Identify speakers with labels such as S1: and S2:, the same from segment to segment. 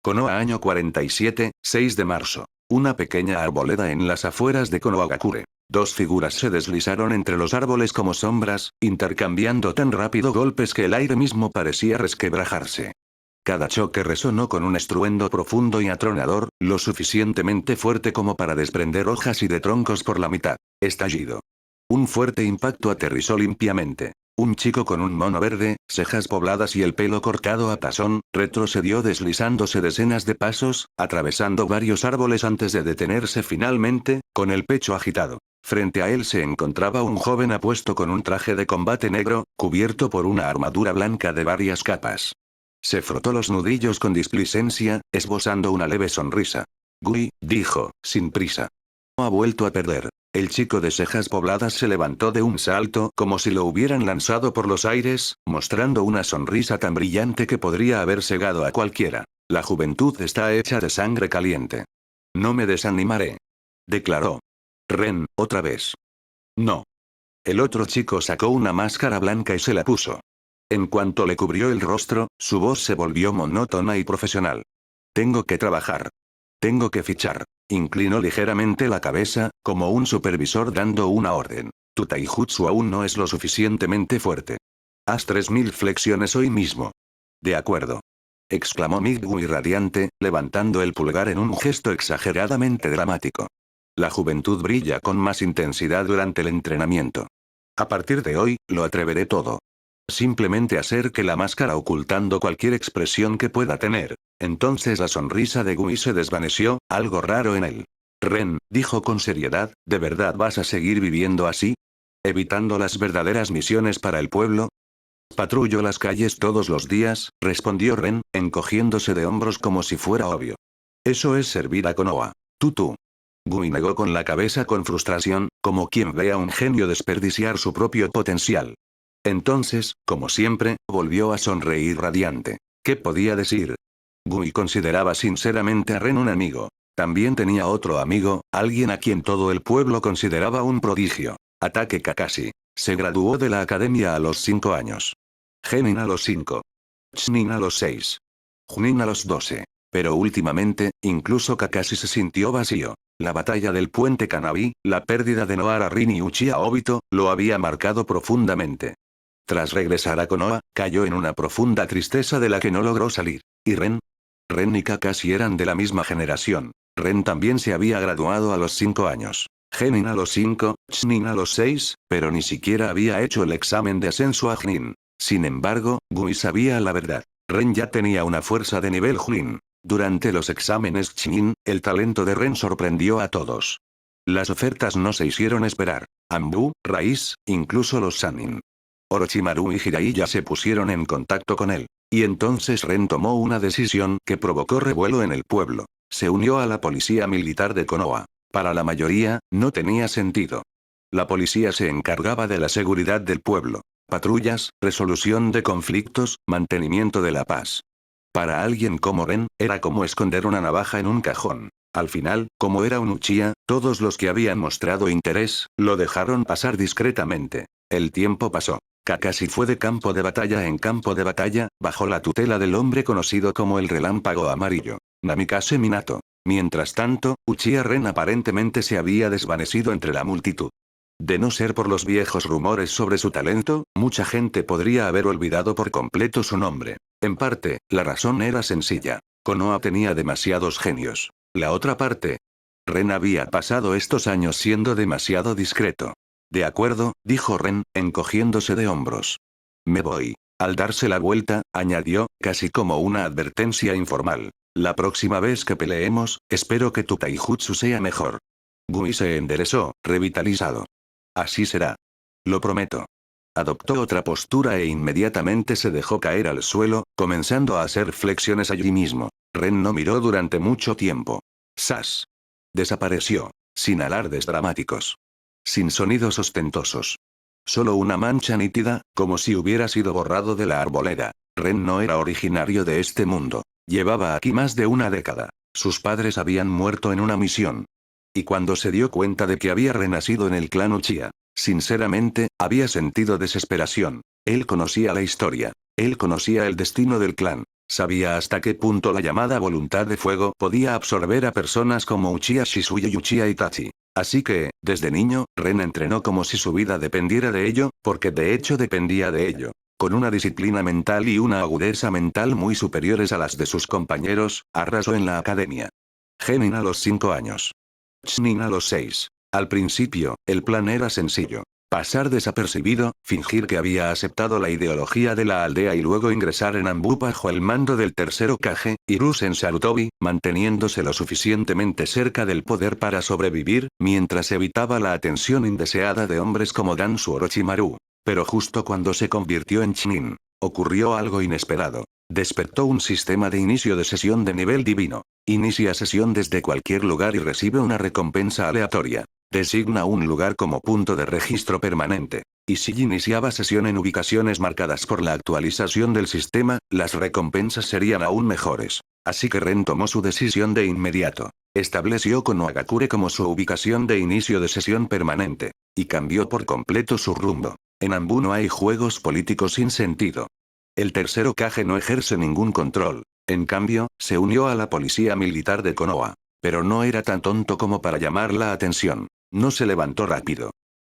S1: Konoha año 47, 6 de marzo. Una pequeña arboleda en las afueras de Konohagakure. Dos figuras se deslizaron entre los árboles como sombras, intercambiando tan rápido golpes que el aire mismo parecía resquebrajarse. Cada choque resonó con un estruendo profundo y atronador, lo suficientemente fuerte como para desprender hojas y de troncos por la mitad. Estallido. Un fuerte impacto aterrizó limpiamente. Un chico con un mono verde, cejas pobladas y el pelo cortado a tazón, retrocedió deslizándose decenas de pasos, atravesando varios árboles antes de detenerse finalmente, con el pecho agitado. Frente a él se encontraba un joven apuesto con un traje de combate negro, cubierto por una armadura blanca de varias capas. Se frotó los nudillos con displicencia, esbozando una leve sonrisa. Gui, dijo, sin prisa. No ha vuelto a perder. El chico de cejas pobladas se levantó de un salto como si lo hubieran lanzado por los aires, mostrando una sonrisa tan brillante que podría haber cegado a cualquiera. La juventud está hecha de sangre caliente. No me desanimaré. Declaró. Ren, otra vez. No. El otro chico sacó una máscara blanca y se la puso. En cuanto le cubrió el rostro, su voz se volvió monótona y profesional. Tengo que trabajar. Tengo que fichar. Inclinó ligeramente la cabeza, como un supervisor dando una orden. Tu taijutsu aún no es lo suficientemente fuerte. Haz 3000 flexiones hoy mismo. De acuerdo. Exclamó Midway radiante, levantando el pulgar en un gesto exageradamente dramático. La juventud brilla con más intensidad durante el entrenamiento. A partir de hoy, lo atreveré todo. Simplemente acerque la máscara ocultando cualquier expresión que pueda tener. Entonces la sonrisa de Gui se desvaneció, algo raro en él. Ren, dijo con seriedad, ¿de verdad vas a seguir viviendo así? ¿Evitando las verdaderas misiones para el pueblo? Patrullo las calles todos los días, respondió Ren, encogiéndose de hombros como si fuera obvio. Eso es servir a Konoha. Tú. Gui negó con la cabeza con frustración, como quien ve a un genio desperdiciar su propio potencial. Entonces, como siempre, volvió a sonreír radiante. ¿Qué podía decir? Gui consideraba sinceramente a Ren un amigo. También tenía otro amigo, alguien a quien todo el pueblo consideraba un prodigio. Ataque Kakashi. Se graduó de la academia a los 5 años. Genin a los 5. Chunin a los 6. Junin a los 12. Pero últimamente, incluso Kakashi se sintió vacío. La batalla del puente Kanabi, la pérdida de Noara Rin y Uchiha Obito, lo había marcado profundamente. Tras regresar a Konoha, cayó en una profunda tristeza de la que no logró salir. ¿Y Ren? Ren y Kakashi eran de la misma generación. Ren también se había graduado a los 5 años. Genin a los 5, Chunin a los 6, pero ni siquiera había hecho el examen de ascenso a Chunin. Sin embargo, Gui sabía la verdad. Ren ya tenía una fuerza de nivel Chunin. Durante los exámenes Chunin, el talento de Ren sorprendió a todos. Las ofertas no se hicieron esperar. Anbu, Raiz, incluso los Sannin. Orochimaru y Jiraiya se pusieron en contacto con él. Y entonces Ren tomó una decisión que provocó revuelo en el pueblo. Se unió a la policía militar de Konoha. Para la mayoría, no tenía sentido. La policía se encargaba de la seguridad del pueblo. Patrullas, resolución de conflictos, mantenimiento de la paz. Para alguien como Ren, era como esconder una navaja en un cajón. Al final, como era un Uchiha, todos los que habían mostrado interés, lo dejaron pasar discretamente. El tiempo pasó. Kakashi fue de campo de batalla en campo de batalla, bajo la tutela del hombre conocido como el Relámpago Amarillo, Namikaze Minato. Mientras tanto, Uchiha Ren aparentemente se había desvanecido entre la multitud. De no ser por los viejos rumores sobre su talento, mucha gente podría haber olvidado por completo su nombre. En parte, la razón era sencilla. Konoha tenía demasiados genios. La otra parte. Ren había pasado estos años siendo demasiado discreto. De acuerdo, dijo Ren, encogiéndose de hombros. Me voy. Al darse la vuelta, añadió, casi como una advertencia informal. La próxima vez que peleemos, espero que tu taijutsu sea mejor. Gui se enderezó, revitalizado. Así será. Lo prometo. Adoptó otra postura e inmediatamente se dejó caer al suelo, comenzando a hacer flexiones allí mismo. Ren no miró durante mucho tiempo. ¡Sas! Desapareció. Sin alardes dramáticos. Sin sonidos ostentosos. Solo una mancha nítida, como si hubiera sido borrado de la arboleda. Ren no era originario de este mundo. Llevaba aquí más de una década. Sus padres habían muerto en una misión. Y cuando se dio cuenta de que había renacido en el clan Uchiha, sinceramente, había sentido desesperación. Él conocía la historia. Él conocía el destino del clan. sabía hasta qué punto la llamada voluntad de fuego podía absorber a personas como Uchiha Shizuya y Uchiha Itachi. Así que, desde niño, Ren entrenó como si su vida dependiera de ello, porque de hecho dependía de ello. Con una disciplina mental y una agudeza mental muy superiores a las de sus compañeros, arrasó en la academia. Genin a los 5 años. Chunin a los 6. Al principio, el plan era sencillo. Pasar desapercibido, fingir que había aceptado la ideología de la aldea y luego ingresar en Anbu bajo el mando del tercer Hokage, Hiruzen Sarutobi, manteniéndose lo suficientemente cerca del poder para sobrevivir, mientras evitaba la atención indeseada de hombres como Danzo Orochimaru. Pero justo cuando se convirtió en Chunin, ocurrió algo inesperado. Despertó un sistema de inicio de sesión de nivel divino. Inicia sesión desde cualquier lugar y recibe una recompensa aleatoria. Designa un lugar como punto de registro permanente. Y si iniciaba sesión en ubicaciones marcadas por la actualización del sistema, las recompensas serían aún mejores. Así que Ren tomó su decisión de inmediato. Estableció Konohagakure como su ubicación de inicio de sesión permanente. Y cambió por completo su rumbo. En Anbu no hay juegos políticos sin sentido. El tercer Hokage no ejerce ningún control. En cambio, se unió a la policía militar de Konoha. Pero no era tan tonto como para llamar la atención. No se levantó rápido.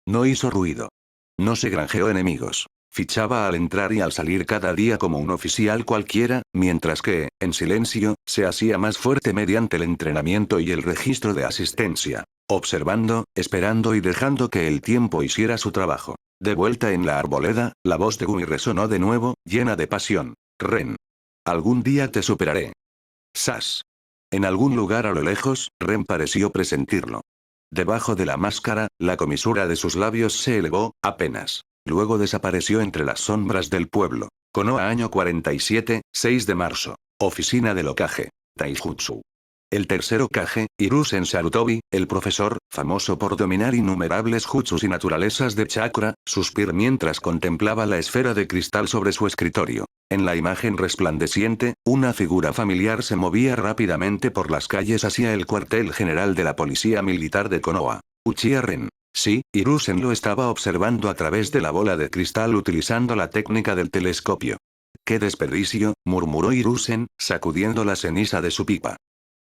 S1: No hizo ruido. No se granjeó enemigos. Fichaba al entrar y al salir cada día como un oficial cualquiera, mientras que, en silencio, se hacía más fuerte mediante el entrenamiento y el registro de asistencia. Observando, esperando y dejando que el tiempo hiciera su trabajo. De vuelta en la arboleda, la voz de Gumi resonó de nuevo, llena de pasión. Ren. Algún día te superaré. Sas. En algún lugar a lo lejos, Ren pareció presentirlo. Debajo de la máscara, la comisura de sus labios se elevó, apenas. Luego desapareció entre las sombras del pueblo. Konoha año 47, 6 de marzo. Oficina del Hokage. Taijutsu. El tercer Hokage, Hiruzen Sarutobi, el profesor, famoso por dominar innumerables jutsus y naturalezas de chakra, suspiró mientras contemplaba la esfera de cristal sobre su escritorio. En la imagen resplandeciente, una figura familiar se movía rápidamente por las calles hacia el cuartel general de la policía militar de Konoha. Uchiha Ren. Sí, Hiruzen lo estaba observando a través de la bola de cristal utilizando la técnica del telescopio. ¡Qué desperdicio!, murmuró Hiruzen, sacudiendo la ceniza de su pipa.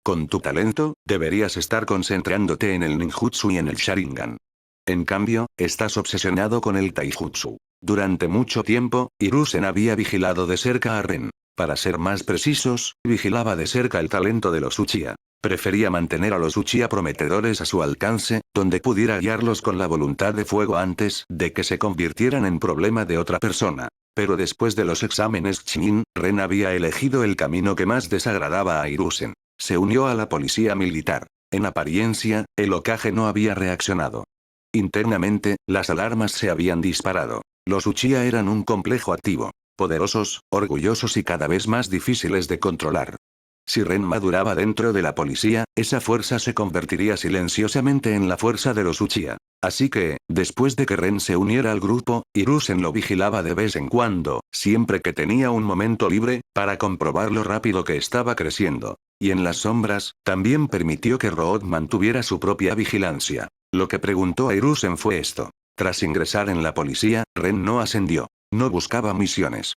S1: Con tu talento, deberías estar concentrándote en el ninjutsu y en el Sharingan. En cambio, estás obsesionado con el taijutsu. Durante mucho tiempo, Hiruzen había vigilado de cerca a Ren. Para ser más precisos, vigilaba de cerca el talento de los Uchiha. Prefería mantener a los Uchiha prometedores a su alcance, donde pudiera guiarlos con la voluntad de fuego antes de que se convirtieran en problema de otra persona. Pero después de los exámenes Chunin, Ren había elegido el camino que más desagradaba a Hiruzen. Se unió a la policía militar. En apariencia, el Hokage no había reaccionado. Internamente, las alarmas se habían disparado. Los Uchiha eran un complejo activo. Poderosos, orgullosos y cada vez más difíciles de controlar. Si Ren maduraba dentro de la policía, esa fuerza se convertiría silenciosamente en la fuerza de los Uchiha. Así que, después de que Ren se uniera al grupo, Hiruzen lo vigilaba de vez en cuando, siempre que tenía un momento libre, para comprobar lo rápido que estaba creciendo. Y en las sombras, también permitió que Rood mantuviera su propia vigilancia. Lo que preguntó a Hiruzen fue esto. Tras ingresar en la policía, Ren no ascendió. No buscaba misiones.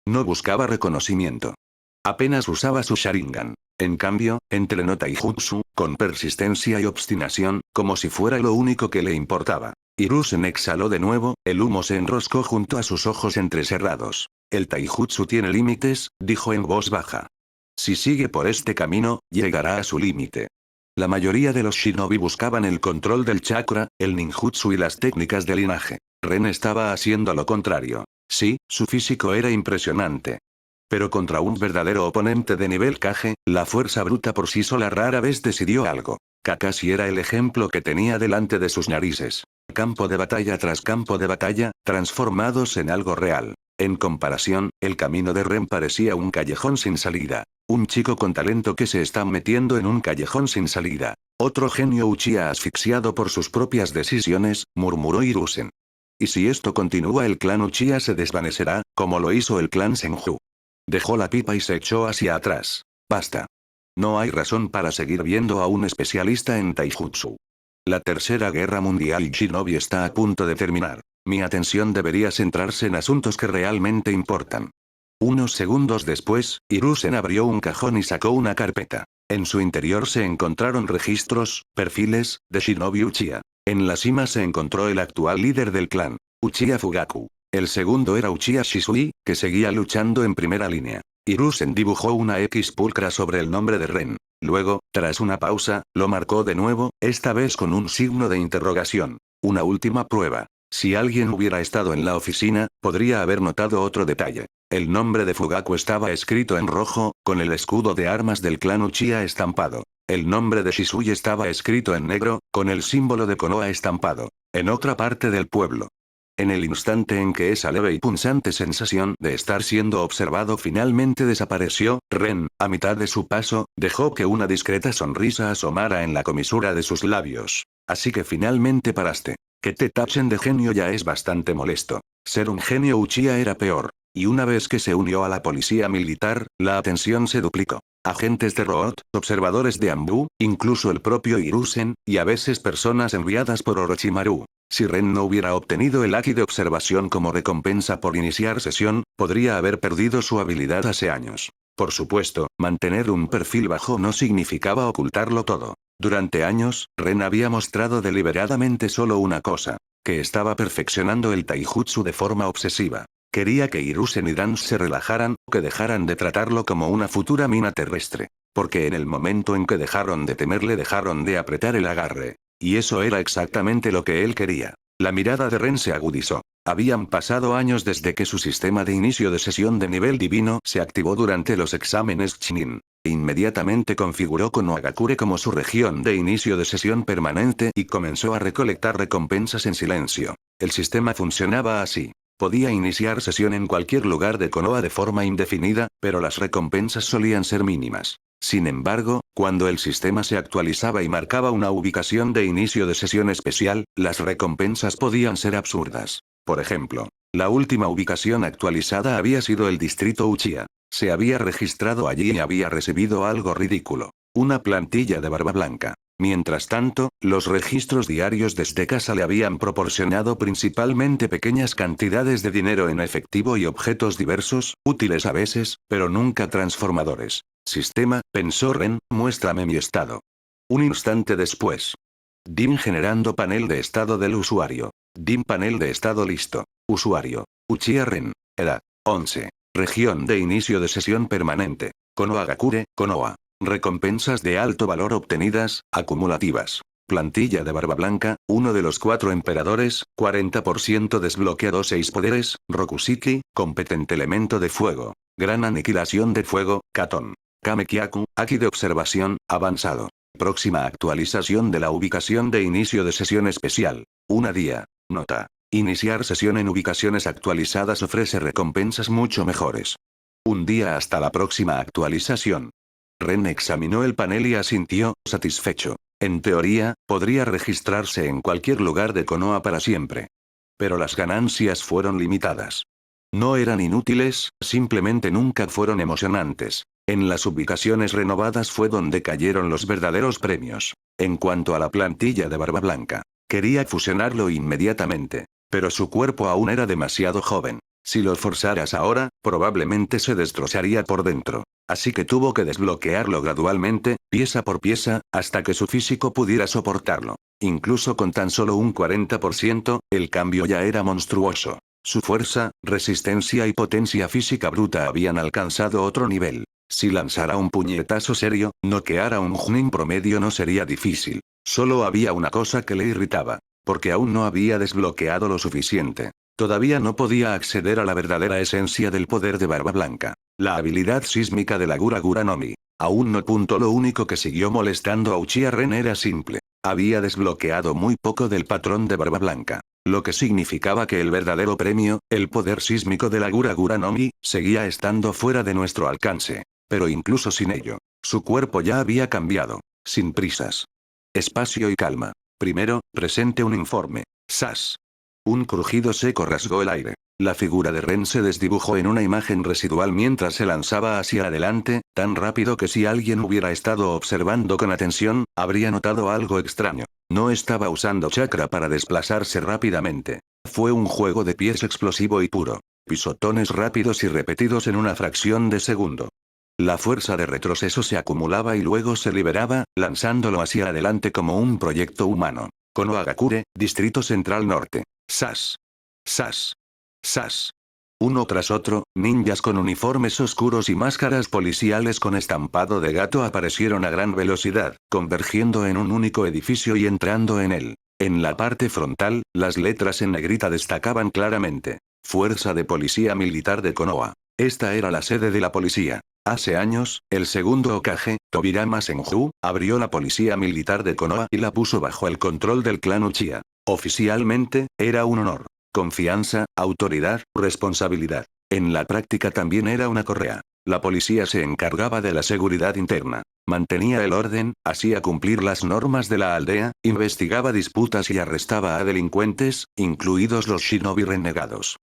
S1: No buscaba reconocimiento. Apenas usaba su Sharingan. En cambio, entrenó Taijutsu, con persistencia y obstinación, como si fuera lo único que le importaba. Hiruzen exhaló de nuevo, el humo se enroscó junto a sus ojos entrecerrados. El Taijutsu tiene límites, dijo en voz baja. Si sigue por este camino, llegará a su límite. La mayoría de los shinobi buscaban el control del chakra, el ninjutsu y las técnicas de linaje. Ren estaba haciendo lo contrario. Sí, su físico era impresionante. Pero contra un verdadero oponente de nivel Kage, la fuerza bruta por sí sola rara vez decidió algo. Kakashi era el ejemplo que tenía delante de sus narices. Campo de batalla tras campo de batalla, transformados en algo real. En comparación, el camino de Ren parecía un callejón sin salida. Un chico con talento que se está metiendo en un callejón sin salida. Otro genio Uchiha asfixiado por sus propias decisiones, murmuró Hiruzen. Y si esto continúa, el clan Uchiha se desvanecerá, como lo hizo el clan Senju. Dejó la pipa y se echó hacia atrás. Basta. No hay razón para seguir viendo a un especialista en taijutsu. La tercera guerra mundial shinobi está a punto de terminar. Mi atención debería centrarse en asuntos que realmente importan. Unos segundos después, Hiruzen abrió un cajón y sacó una carpeta. En su interior se encontraron registros, perfiles, de Shinobi Uchiha. En la cima se encontró el actual líder del clan, Uchiha Fugaku. El segundo era Uchiha Shisui, que seguía luchando en primera línea. Hiruzen dibujó una X pulcra sobre el nombre de Ren. Luego, tras una pausa, lo marcó de nuevo, esta vez con un signo de interrogación. Una última prueba. Si alguien hubiera estado en la oficina, podría haber notado otro detalle. El nombre de Fugaku estaba escrito en rojo, con el escudo de armas del clan Uchiha estampado. El nombre de Shisui estaba escrito en negro, con el símbolo de Konoha estampado. En otra parte del pueblo. En el instante en que esa leve y punzante sensación de estar siendo observado finalmente desapareció, Ren, a mitad de su paso, dejó que una discreta sonrisa asomara en la comisura de sus labios. Así que finalmente paraste. Que te tachen de genio ya es bastante molesto. Ser un genio Uchiha era peor. Y una vez que se unió a la policía militar, la atención se duplicó. Agentes de Root, observadores de Anbu, incluso el propio Hiruzen, y a veces personas enviadas por Orochimaru. Si Ren no hubiera obtenido el Haki de observación como recompensa por iniciar sesión, podría haber perdido su habilidad hace años. Por supuesto, mantener un perfil bajo no significaba ocultarlo todo. Durante años, Ren había mostrado deliberadamente solo una cosa, que estaba perfeccionando el taijutsu de forma obsesiva. Quería que Hiruzen y Dance se relajaran, que dejaran de tratarlo como una futura mina terrestre. Porque en el momento en que dejaron de temerle dejaron de apretar el agarre. Y eso era exactamente lo que él quería. La mirada de Ren se agudizó. Habían pasado años desde que su sistema de inicio de sesión de nivel divino se activó durante los exámenes Chunin. Inmediatamente configuró Konohagakure como su región de inicio de sesión permanente y comenzó a recolectar recompensas en silencio. El sistema funcionaba así. Podía iniciar sesión en cualquier lugar de Konoha de forma indefinida, pero las recompensas solían ser mínimas. Sin embargo, cuando el sistema se actualizaba y marcaba una ubicación de inicio de sesión especial, las recompensas podían ser absurdas. Por ejemplo, la última ubicación actualizada había sido el distrito Uchiha. Se había registrado allí y había recibido algo ridículo. Una plantilla de barba blanca. Mientras tanto, los registros diarios desde casa le habían proporcionado principalmente pequeñas cantidades de dinero en efectivo y objetos diversos, útiles a veces, pero nunca transformadores. Sistema, pensó Ren, muéstrame mi estado. Un instante después. DIM generando panel de estado del usuario. DIM panel de estado listo. Usuario. Uchiha Ren. Edad. 11. Región de inicio de sesión permanente. Konohagakure, Konoha. Recompensas de alto valor obtenidas, acumulativas. Plantilla de barba blanca, uno de los 4 emperadores, 40% desbloqueado 6 poderes, Rokushiki, competente elemento de fuego. Gran aniquilación de fuego, Katon. Kamekyaku, Haki de observación, avanzado. Próxima actualización de la ubicación de inicio de sesión especial. Una día. Nota. Iniciar sesión en ubicaciones actualizadas ofrece recompensas mucho mejores. Un día hasta la próxima actualización. Ren examinó el panel y asintió, satisfecho. En teoría, podría registrarse en cualquier lugar de Konoha para siempre. Pero las ganancias fueron limitadas. No eran inútiles, simplemente nunca fueron emocionantes. En las ubicaciones renovadas fue donde cayeron los verdaderos premios. En cuanto a la plantilla de barba blanca, quería fusionarlo inmediatamente. Pero su cuerpo aún era demasiado joven. Si lo forzaras ahora, probablemente se destrozaría por dentro. Así que tuvo que desbloquearlo gradualmente, pieza por pieza, hasta que su físico pudiera soportarlo. Incluso con tan solo un 40%, el cambio ya era monstruoso. Su fuerza, resistencia y potencia física bruta habían alcanzado otro nivel. Si lanzara un puñetazo serio, noquear a un Chunin promedio no sería difícil. Solo había una cosa que le irritaba. Porque aún no había desbloqueado lo suficiente. Todavía no podía acceder a la verdadera esencia del poder de Barba Blanca. La habilidad sísmica de la Gura Gura no Mi. Aún no. Lo único que siguió molestando a Uchiha Ren era simple. Había desbloqueado muy poco del patrón de Barba Blanca. Lo que significaba que el verdadero premio, el poder sísmico de la Gura Gura no Mi, seguía estando fuera de nuestro alcance. Pero incluso sin ello, su cuerpo ya había cambiado. Sin prisas. Espacio y calma. Primero, presente un informe. ¡Sas! Un crujido seco rasgó el aire. La figura de Ren se desdibujó en una imagen residual mientras se lanzaba hacia adelante, tan rápido que si alguien hubiera estado observando con atención, habría notado algo extraño. No estaba usando chakra para desplazarse rápidamente. Fue un juego de pies explosivo y puro. Pisotones rápidos y repetidos en una fracción de segundo. La fuerza de retroceso se acumulaba y luego se liberaba, lanzándolo hacia adelante como un proyecto humano. Konohagakure, Distrito Central Norte. ¡Sas! ¡Sas! ¡Sas! Uno tras otro, ninjas con uniformes oscuros y máscaras policiales con estampado de gato aparecieron a gran velocidad, convergiendo en un único edificio y entrando en él. En la parte frontal, las letras en negrita destacaban claramente. Fuerza de Policía Militar de Konoha. Esta era la sede de la policía. Hace años, el segundo Hokage, Tobirama Senju, abrió la Policía Militar de Konoha y la puso bajo el control del clan Uchiha. Oficialmente, era un honor. Confianza, autoridad, responsabilidad. En la práctica también era una correa. La policía se encargaba de la seguridad interna. Mantenía el orden, hacía cumplir las normas de la aldea, investigaba disputas y arrestaba a delincuentes, incluidos los shinobi renegados.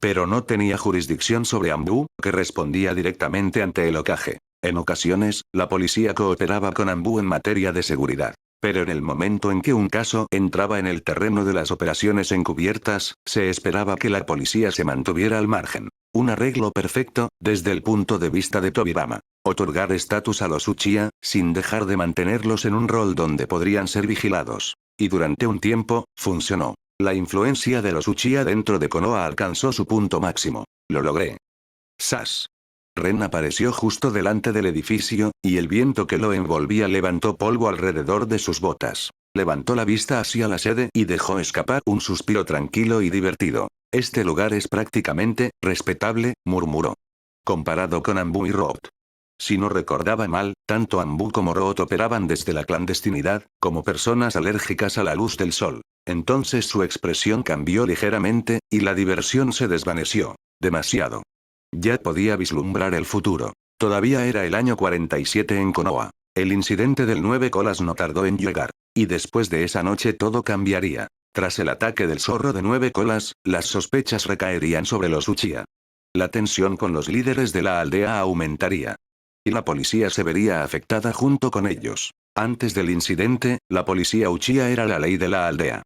S1: Pero no tenía jurisdicción sobre Anbu, que respondía directamente ante el Hokage. En ocasiones, la policía cooperaba con Anbu en materia de seguridad. Pero en el momento en que un caso entraba en el terreno de las operaciones encubiertas, se esperaba que la policía se mantuviera al margen. Un arreglo perfecto, desde el punto de vista de Tobirama. Otorgar estatus a los Uchiha, sin dejar de mantenerlos en un rol donde podrían ser vigilados. Y durante un tiempo, funcionó. La influencia de los Uchiha dentro de Konoha alcanzó su punto máximo. Lo logré. ¡Sas! Ren apareció justo delante del edificio, y el viento que lo envolvía levantó polvo alrededor de sus botas. Levantó la vista hacia la sede y dejó escapar un suspiro tranquilo y divertido. Este lugar es prácticamente respetable, murmuró. Comparado con Anbu y Root. Si no recordaba mal, tanto Anbu como Root operaban desde la clandestinidad, como personas alérgicas a la luz del sol. Entonces su expresión cambió ligeramente, y la diversión se desvaneció. Demasiado. Ya podía vislumbrar el futuro. Todavía era el año 47 en Konoha. El incidente del 9 colas no tardó en llegar. Y después de esa noche todo cambiaría. Tras el ataque del zorro de 9 colas, las sospechas recaerían sobre los Uchiha. La tensión con los líderes de la aldea aumentaría. Y la policía se vería afectada junto con ellos. Antes del incidente, la policía Uchiha era la ley de la aldea.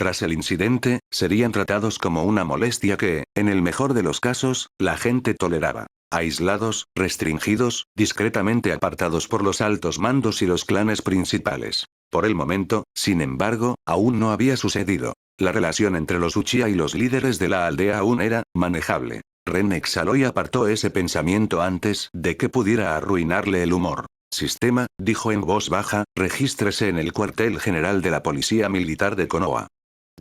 S1: Tras el incidente, serían tratados como una molestia que, en el mejor de los casos, la gente toleraba. Aislados, restringidos, discretamente apartados por los altos mandos y los clanes principales. Por el momento, sin embargo, aún no había sucedido. La relación entre los Uchiha y los líderes de la aldea aún era manejable. Ren exhaló y apartó ese pensamiento antes de que pudiera arruinarle el humor. Sistema, dijo en voz baja, regístrese en el cuartel general de la Policía Militar de Konoha.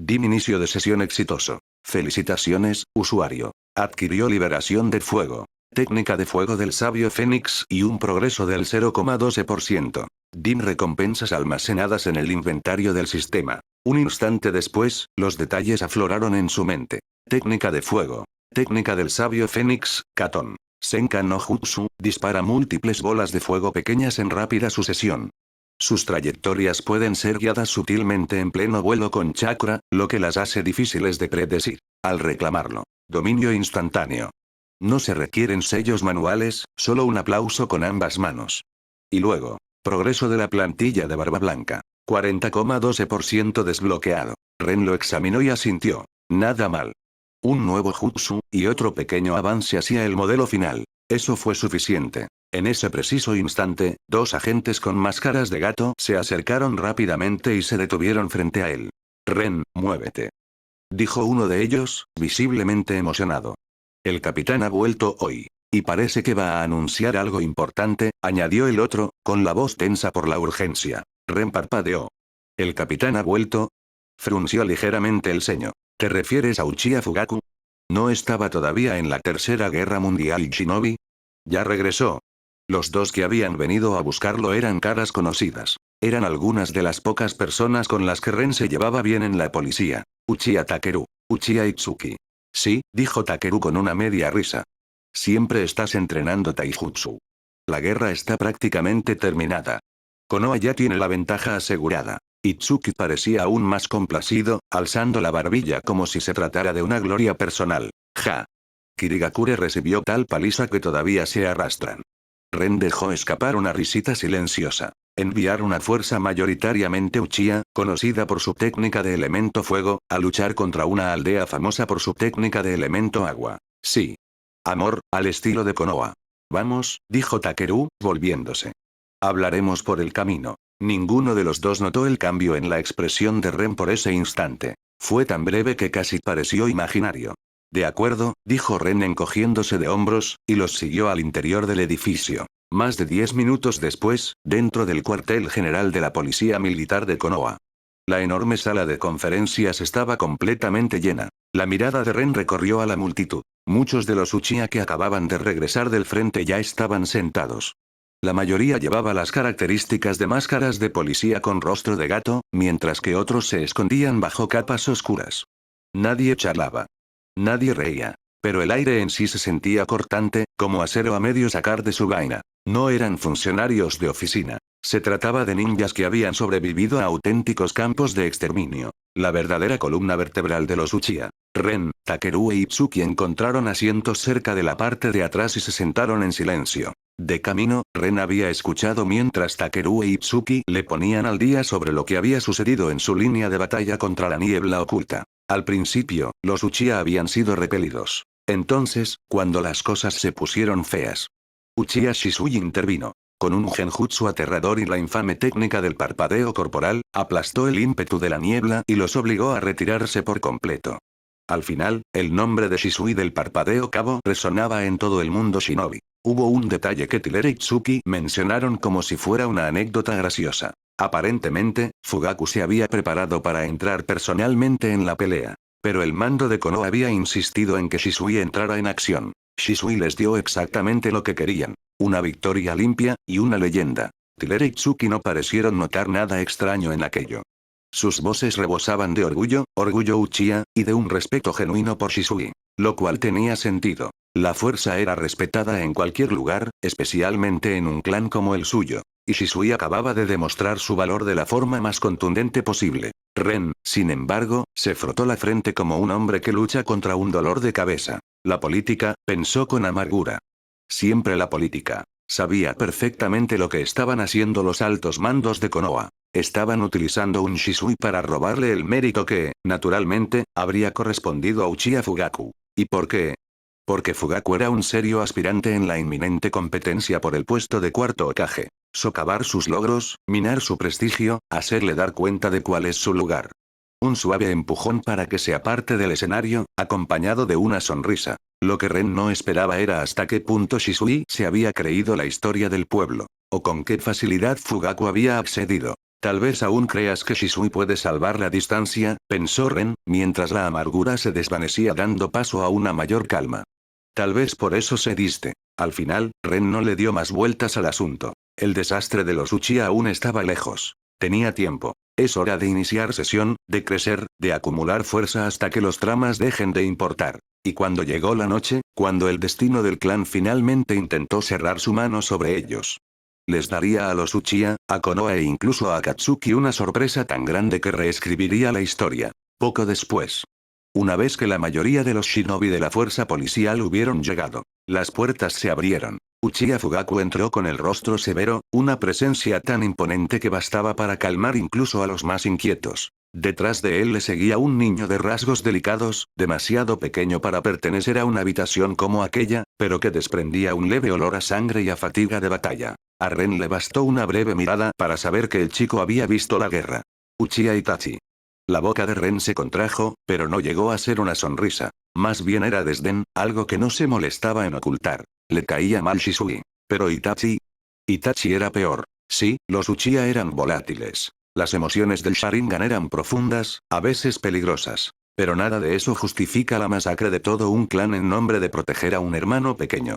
S1: DIM inicio de sesión exitoso. Felicitaciones, usuario. Adquirió liberación de fuego. Técnica de fuego del sabio Fénix y un progreso del 0,12%. DIM recompensas almacenadas en el inventario del sistema. Un instante después, los detalles afloraron en su mente. Técnica de fuego. Técnica del sabio Fénix, Katon. Senka no Jutsu, dispara múltiples bolas de fuego pequeñas en rápida sucesión. Sus trayectorias pueden ser guiadas sutilmente en pleno vuelo con chakra, lo que las hace difíciles de predecir. Al reclamarlo. Dominio instantáneo. No se requieren sellos manuales, solo un aplauso con ambas manos. Y luego. Progreso de la plantilla de Barba Blanca. 40,12% desbloqueado. Ren lo examinó y asintió. Nada mal. Un nuevo jutsu, y otro pequeño avance hacia el modelo final. Eso fue suficiente. En ese preciso instante, dos agentes con máscaras de gato se acercaron rápidamente y se detuvieron frente a él. Ren, muévete. Dijo uno de ellos, visiblemente emocionado. El capitán ha vuelto hoy. Y parece que va a anunciar algo importante, añadió el otro, con la voz tensa por la urgencia. Ren parpadeó. ¿El capitán ha vuelto? Frunció ligeramente el ceño. ¿Te refieres a Uchiha Fugaku? ¿No estaba todavía en la Tercera Guerra Mundial Shinobi? Ya regresó. Los dos que habían venido a buscarlo eran caras conocidas. Eran algunas de las pocas personas con las que Ren se llevaba bien en la policía. Uchiha Takeru. Uchiha Itsuki. Sí, dijo Takeru con una media risa. Siempre estás entrenando taijutsu. La guerra está prácticamente terminada. Konoha ya tiene la ventaja asegurada. Itsuki parecía aún más complacido, alzando la barbilla como si se tratara de una gloria personal. Ja. Kirigakure recibió tal paliza que todavía se arrastran. Ren dejó escapar una risita silenciosa. Enviar una fuerza mayoritariamente Uchiha, conocida por su técnica de elemento fuego, a luchar contra una aldea famosa por su técnica de elemento agua. Sí. Amor, al estilo de Konoha. Vamos, dijo Takeru, volviéndose. Hablaremos por el camino. Ninguno de los dos notó el cambio en la expresión de Ren por ese instante. Fue tan breve que casi pareció imaginario. De acuerdo, dijo Ren encogiéndose de hombros, y los siguió al interior del edificio. Más de 10 minutos después, dentro del cuartel general de la Policía Militar de Konoha. La enorme sala de conferencias estaba completamente llena. La mirada de Ren recorrió a la multitud. Muchos de los Uchiha que acababan de regresar del frente ya estaban sentados. La mayoría llevaba las características de máscaras de policía con rostro de gato, mientras que otros se escondían bajo capas oscuras. Nadie charlaba. Nadie reía. Pero el aire en sí se sentía cortante, como acero a medio sacar de su vaina. No eran funcionarios de oficina. Se trataba de ninjas que habían sobrevivido a auténticos campos de exterminio. La verdadera columna vertebral de los Uchiha. Ren, Takeru e Itsuki encontraron asientos cerca de la parte de atrás y se sentaron en silencio. De camino, Ren había escuchado mientras Takeru e Itsuki le ponían al día sobre lo que había sucedido en su línea de batalla contra la niebla oculta. Al principio, los Uchiha habían sido repelidos. Entonces, cuando las cosas se pusieron feas, Uchiha Shisui intervino. Con un genjutsu aterrador y la infame técnica del parpadeo corporal, aplastó el ímpetu de la niebla y los obligó a retirarse por completo. Al final, el nombre de Shisui del parpadeo cabo resonaba en todo el mundo shinobi. Hubo un detalle que Tiller y Itsuki mencionaron como si fuera una anécdota graciosa. Aparentemente, Fugaku se había preparado para entrar personalmente en la pelea. Pero el mando de Konoha había insistido en que Shisui entrara en acción. Shisui les dio exactamente lo que querían. Una victoria limpia, y una leyenda. Tiller y Itsuki no parecieron notar nada extraño en aquello. Sus voces rebosaban de orgullo, orgullo Uchiha, y de un respeto genuino por Shisui. Lo cual tenía sentido. La fuerza era respetada en cualquier lugar, especialmente en un clan como el suyo. Y Shisui acababa de demostrar su valor de la forma más contundente posible. Ren, sin embargo, se frotó la frente como un hombre que lucha contra un dolor de cabeza. La política, pensó con amargura. Siempre la política. Sabía perfectamente lo que estaban haciendo los altos mandos de Konoha. Estaban utilizando un Shisui para robarle el mérito que, naturalmente, habría correspondido a Uchiha Fugaku. ¿Y por qué? Porque Fugaku era un serio aspirante en la inminente competencia por el puesto de cuarto Hokage. Socavar sus logros, minar su prestigio, hacerle dar cuenta de cuál es su lugar. Un suave empujón para que se aparte del escenario, acompañado de una sonrisa. Lo que Ren no esperaba era hasta qué punto Shisui se había creído la historia del pueblo. O con qué facilidad Fugaku había accedido. Tal vez aún creas que Shisui puede salvar la distancia, pensó Ren, mientras la amargura se desvanecía dando paso a una mayor calma. Tal vez por eso cediste. Al final, Ren no le dio más vueltas al asunto. El desastre de los Uchiha aún estaba lejos. Tenía tiempo. Es hora de iniciar sesión, de crecer, de acumular fuerza hasta que los dramas dejen de importar. Y cuando llegó la noche, cuando el destino del clan finalmente intentó cerrar su mano sobre ellos. Les daría a los Uchiha, a Konoha e incluso a Akatsuki una sorpresa tan grande que reescribiría la historia. Poco después. Una vez que la mayoría de los shinobi de la fuerza policial hubieron llegado, las puertas se abrieron. Uchiha Fugaku entró con el rostro severo, una presencia tan imponente que bastaba para calmar incluso a los más inquietos. Detrás de él le seguía un niño de rasgos delicados, demasiado pequeño para pertenecer a una habitación como aquella, pero que desprendía un leve olor a sangre y a fatiga de batalla. A Ren le bastó una breve mirada para saber que el chico había visto la guerra. Uchiha Itachi. La boca de Ren se contrajo, pero no llegó a ser una sonrisa. Más bien era desdén, algo que no se molestaba en ocultar. Le caía mal Shisui. Pero Itachi. Itachi era peor. Sí, los Uchiha eran volátiles. Las emociones del Sharingan eran profundas, a veces peligrosas. Pero nada de eso justifica la masacre de todo un clan en nombre de proteger a un hermano pequeño.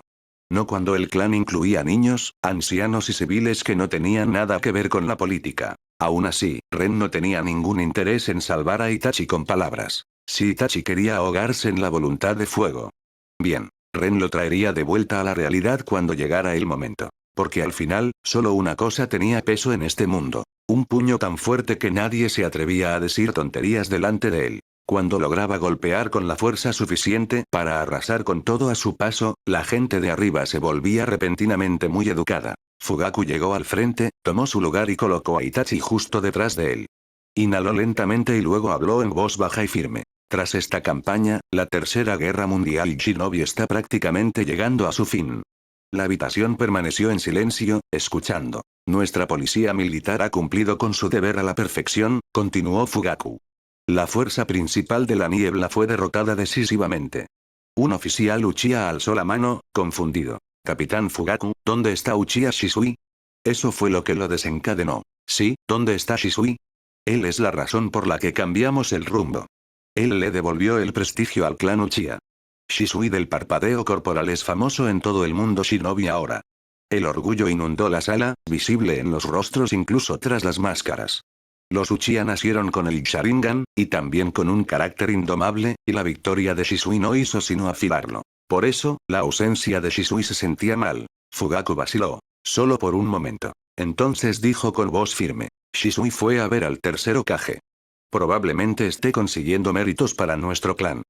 S1: No cuando el clan incluía niños, ancianos y civiles que no tenían nada que ver con la política. Aún así, Ren no tenía ningún interés en salvar a Itachi con palabras. Si Itachi quería ahogarse en la voluntad de fuego. Bien, Ren lo traería de vuelta a la realidad cuando llegara el momento. Porque al final, solo una cosa tenía peso en este mundo. Un puño tan fuerte que nadie se atrevía a decir tonterías delante de él. Cuando lograba golpear con la fuerza suficiente para arrasar con todo a su paso, la gente de arriba se volvía repentinamente muy educada. Fugaku llegó al frente, tomó su lugar y colocó a Itachi justo detrás de él. Inhaló lentamente y luego habló en voz baja y firme. Tras esta campaña, la Tercera Guerra Mundial Shinobi está prácticamente llegando a su fin. La habitación permaneció en silencio, escuchando. Nuestra policía militar ha cumplido con su deber a la perfección, continuó Fugaku. La fuerza principal de la niebla fue derrotada decisivamente. Un oficial Uchiha alzó la mano, confundido. Capitán Fugaku, ¿dónde está Uchiha Shisui? Eso fue lo que lo desencadenó. Sí, ¿dónde está Shisui? Él es la razón por la que cambiamos el rumbo. Él le devolvió el prestigio al clan Uchiha. Shisui del parpadeo corporal es famoso en todo el mundo shinobi ahora. El orgullo inundó la sala, visible en los rostros incluso tras las máscaras. Los Uchiha nacieron con el Sharingan, y también con un carácter indomable, y la victoria de Shisui no hizo sino afilarlo. Por eso, la ausencia de Shisui se sentía mal. Fugaku vaciló. Solo por un momento. Entonces dijo con voz firme. Shisui fue a ver al tercer Hokage. Probablemente esté consiguiendo méritos para nuestro clan.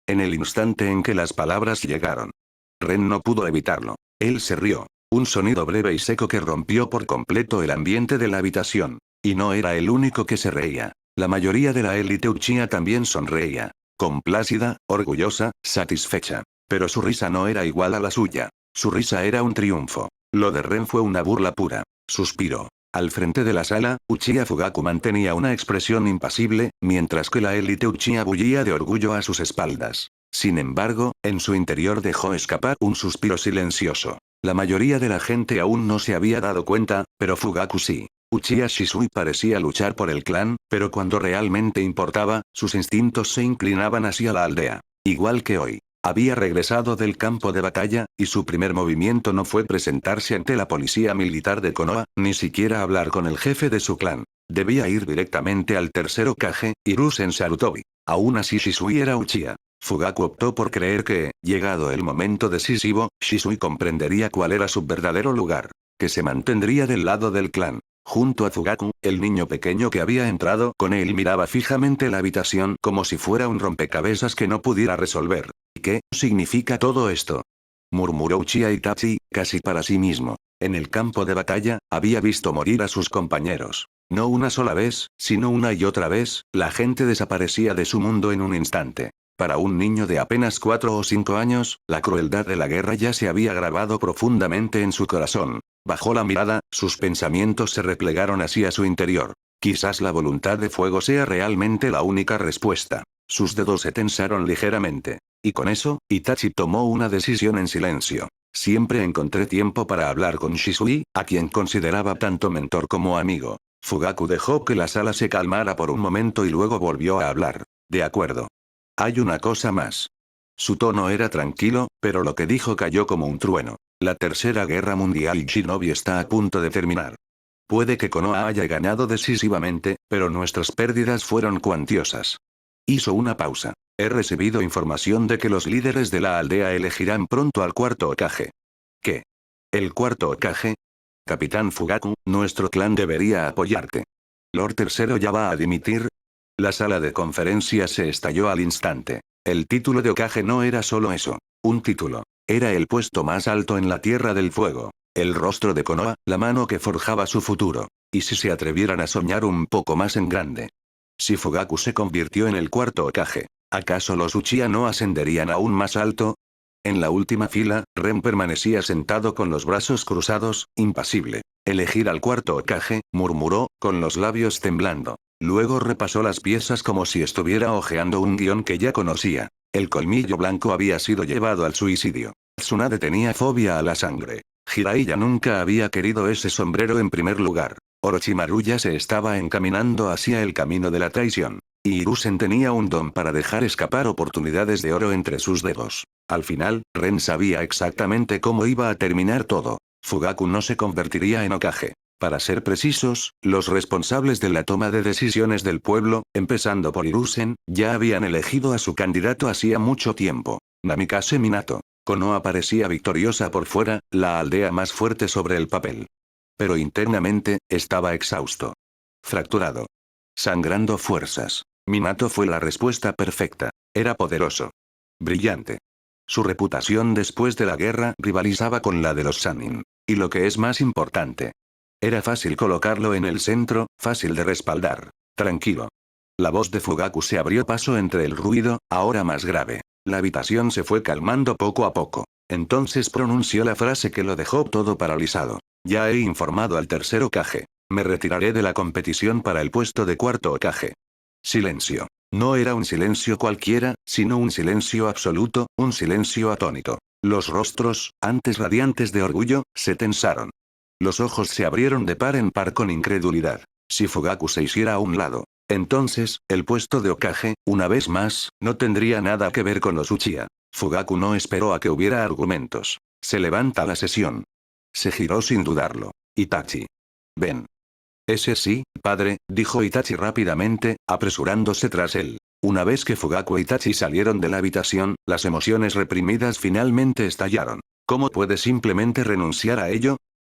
S1: En el instante en que las palabras llegaron, Ren no pudo evitarlo. Él se rió. Un sonido breve y seco que rompió por completo el ambiente de la habitación. Y no era el único que se reía. La mayoría de la élite Uchiha también sonreía. Complácida, orgullosa, satisfecha. Pero su risa no era igual a la suya. Su risa era un triunfo. Lo de Ren fue una burla pura. Suspiró. Al frente de la sala, Uchiha Fugaku mantenía una expresión impasible, mientras que la élite Uchiha bullía de orgullo a sus espaldas. Sin embargo, en su interior dejó escapar un suspiro silencioso. La mayoría de la gente aún no se había dado cuenta, pero Fugaku sí. Uchiha Shisui parecía luchar por el clan, pero cuando realmente importaba, sus instintos se inclinaban hacia la aldea. Igual que hoy. Había regresado del campo de batalla, y su primer movimiento no fue presentarse ante la policía militar de Konoha, ni siquiera hablar con el jefe de su clan. Debía ir directamente al tercer Hokage, Hiruzen Sarutobi. Aún así Shisui era Uchiha. Fugaku optó por creer que, llegado el momento decisivo, Shisui comprendería cuál era su verdadero lugar. Que se mantendría del lado del clan. Junto a Fugaku, el niño pequeño que había entrado con él miraba fijamente la habitación como si fuera un rompecabezas que no pudiera resolver. ¿Qué significa todo esto? Murmuró Uchiha Itachi, casi para sí mismo. En el campo de batalla, había visto morir a sus compañeros. No una sola vez, sino una y otra vez, la gente desaparecía de su mundo en un instante. Para un niño de apenas 4 o 5 años, la crueldad de la guerra ya se había grabado profundamente en su corazón. Bajó la mirada, sus pensamientos se replegaron hacia su interior. Quizás la voluntad de fuego sea realmente la única respuesta. Sus dedos se tensaron ligeramente. Y con eso, Itachi tomó una decisión en silencio. Siempre encontré tiempo para hablar con Shisui, a quien consideraba tanto mentor como amigo. Fugaku dejó que la sala se calmara por un momento y luego volvió a hablar. De acuerdo. Hay una cosa más. Su tono era tranquilo, pero lo que dijo cayó como un trueno. La Tercera Guerra Mundial Shinobi está a punto de terminar. Puede que Konoha haya ganado decisivamente, pero nuestras pérdidas fueron cuantiosas. Hizo una pausa. He recibido información de que los líderes de la aldea elegirán pronto al cuarto Hokage. ¿Qué? ¿El cuarto Hokage? Capitán Fugaku, nuestro clan debería apoyarte. ¿Lord Tercero ya va a dimitir? La sala de conferencias se estalló al instante. El título de Hokage no era solo eso. Un título. Era el puesto más alto en la Tierra del Fuego. El rostro de Konoha, la mano que forjaba su futuro. ¿Y si se atrevieran a soñar un poco más en grande? Si Fugaku se convirtió en el cuarto Hokage, ¿acaso los Uchiha no ascenderían aún más alto? En la última fila, Ren permanecía sentado con los brazos cruzados, impasible. Elegir al cuarto Hokage, murmuró, con los labios temblando. Luego repasó las piezas como si estuviera hojeando un guión que ya conocía. El colmillo blanco había sido llevado al suicidio. Tsunade tenía fobia a la sangre. Jiraiya nunca había querido ese sombrero en primer lugar. Orochimaru ya se estaba encaminando hacia el camino de la traición. Y Hiruzen tenía un don para dejar escapar oportunidades de oro entre sus dedos. Al final, Ren sabía exactamente cómo iba a terminar todo. Fugaku no se convertiría en Hokage. Para ser precisos, los responsables de la toma de decisiones del pueblo, empezando por Hiruzen, ya habían elegido a su candidato hacía mucho tiempo. Namikaze Minato. Konoha parecía victoriosa por fuera, la aldea más fuerte sobre el papel. Pero internamente, estaba exhausto. Fracturado. Sangrando fuerzas. Minato fue la respuesta perfecta. Era poderoso. Brillante. Su reputación después de la guerra rivalizaba con la de los Sannin. Y lo que es más importante. Era fácil colocarlo en el centro, fácil de respaldar. Tranquilo. La voz de Fugaku se abrió paso entre el ruido, ahora más grave. La habitación se fue calmando poco a poco. Entonces pronunció la frase que lo dejó todo paralizado. Ya he informado al tercer Hokage. Me retiraré de la competición para el puesto de cuarto Hokage. Silencio. No era un silencio cualquiera, sino un silencio absoluto, un silencio atónito. Los rostros, antes radiantes de orgullo, se tensaron. Los ojos se abrieron de par en par con incredulidad. Si Fugaku se hiciera a un lado, entonces, el puesto de Hokage, una vez más, no tendría nada que ver con los Uchiha. Fugaku no esperó a que hubiera argumentos. Se levanta la sesión. Se giró sin dudarlo. Itachi. Ven. Ese sí, padre, dijo Itachi rápidamente, apresurándose tras él. Una vez que Fugaku e Itachi salieron de la habitación, las emociones reprimidas finalmente estallaron. ¿Cómo puede simplemente renunciar a ello?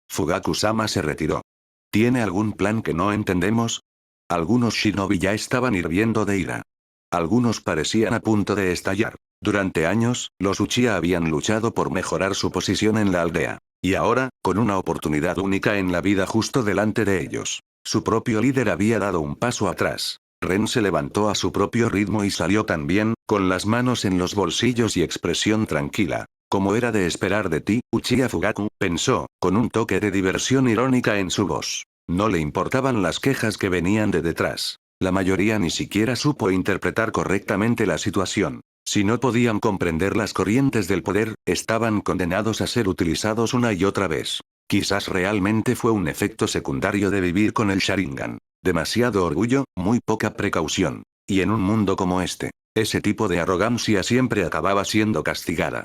S1: Fugaku-sama se retiró. ¿Tiene algún plan que no entendemos? Algunos shinobi ya estaban hirviendo de ira. Algunos parecían a punto de estallar. Durante años, los Uchiha habían luchado por mejorar su posición en la aldea. Y ahora, con una oportunidad única en la vida justo delante de ellos, su propio líder había dado un paso atrás. Ren se levantó a su propio ritmo y salió también, con las manos en los bolsillos y expresión tranquila. Como era de esperar de ti, Uchiha Fugaku, pensó, con un toque de diversión irónica en su voz. No le importaban las quejas que venían de detrás. La mayoría ni siquiera supo interpretar correctamente la situación. Si no podían comprender las corrientes del poder, estaban condenados a ser utilizados una y otra vez. Quizás realmente fue un efecto secundario de vivir con el Sharingan. Demasiado orgullo, muy poca precaución. Y en un mundo como este, ese tipo de arrogancia siempre acababa siendo castigada.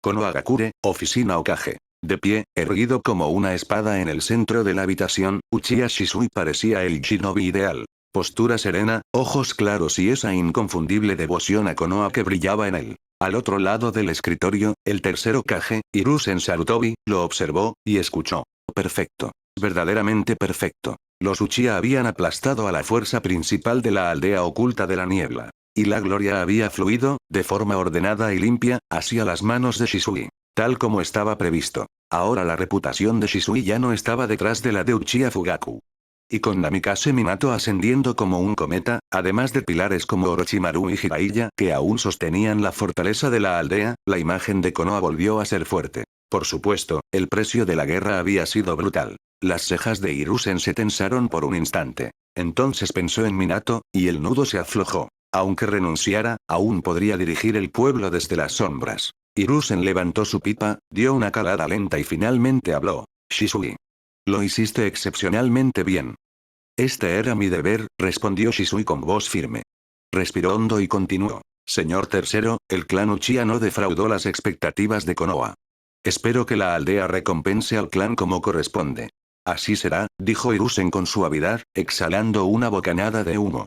S1: Konohagakure, oficina Hokage. De pie, erguido como una espada en el centro de la habitación, Uchiha Shisui parecía el shinobi ideal. Postura serena, ojos claros y esa inconfundible devoción a Konoha que brillaba en él. Al otro lado del escritorio, el tercer Hokage, Hiruzen Sarutobi, lo observó, y escuchó. Perfecto. Verdaderamente perfecto. Los Uchiha habían aplastado a la fuerza principal de la aldea oculta de la niebla. Y la gloria había fluido, de forma ordenada y limpia, hacia las manos de Shisui. Tal como estaba previsto. Ahora la reputación de Shisui ya no estaba detrás de la de Uchiha Fugaku. Y con Namikaze Minato ascendiendo como un cometa, además de pilares como Orochimaru y Jiraiya que aún sostenían la fortaleza de la aldea, la imagen de Konoha volvió a ser fuerte. Por supuesto, el precio de la guerra había sido brutal. Las cejas de Hiruzen se tensaron por un instante. Entonces pensó en Minato, y el nudo se aflojó. Aunque renunciara, aún podría dirigir el pueblo desde las sombras. Hiruzen levantó su pipa, dio una calada lenta y finalmente habló. Shisui. Lo hiciste excepcionalmente bien. Este era mi deber, respondió Shisui con voz firme. Respiró hondo y continuó. Señor tercero, el clan Uchiha no defraudó las expectativas de Konoha. Espero que la aldea recompense al clan como corresponde. Así será, dijo Hiruzen con suavidad, exhalando una bocanada de humo.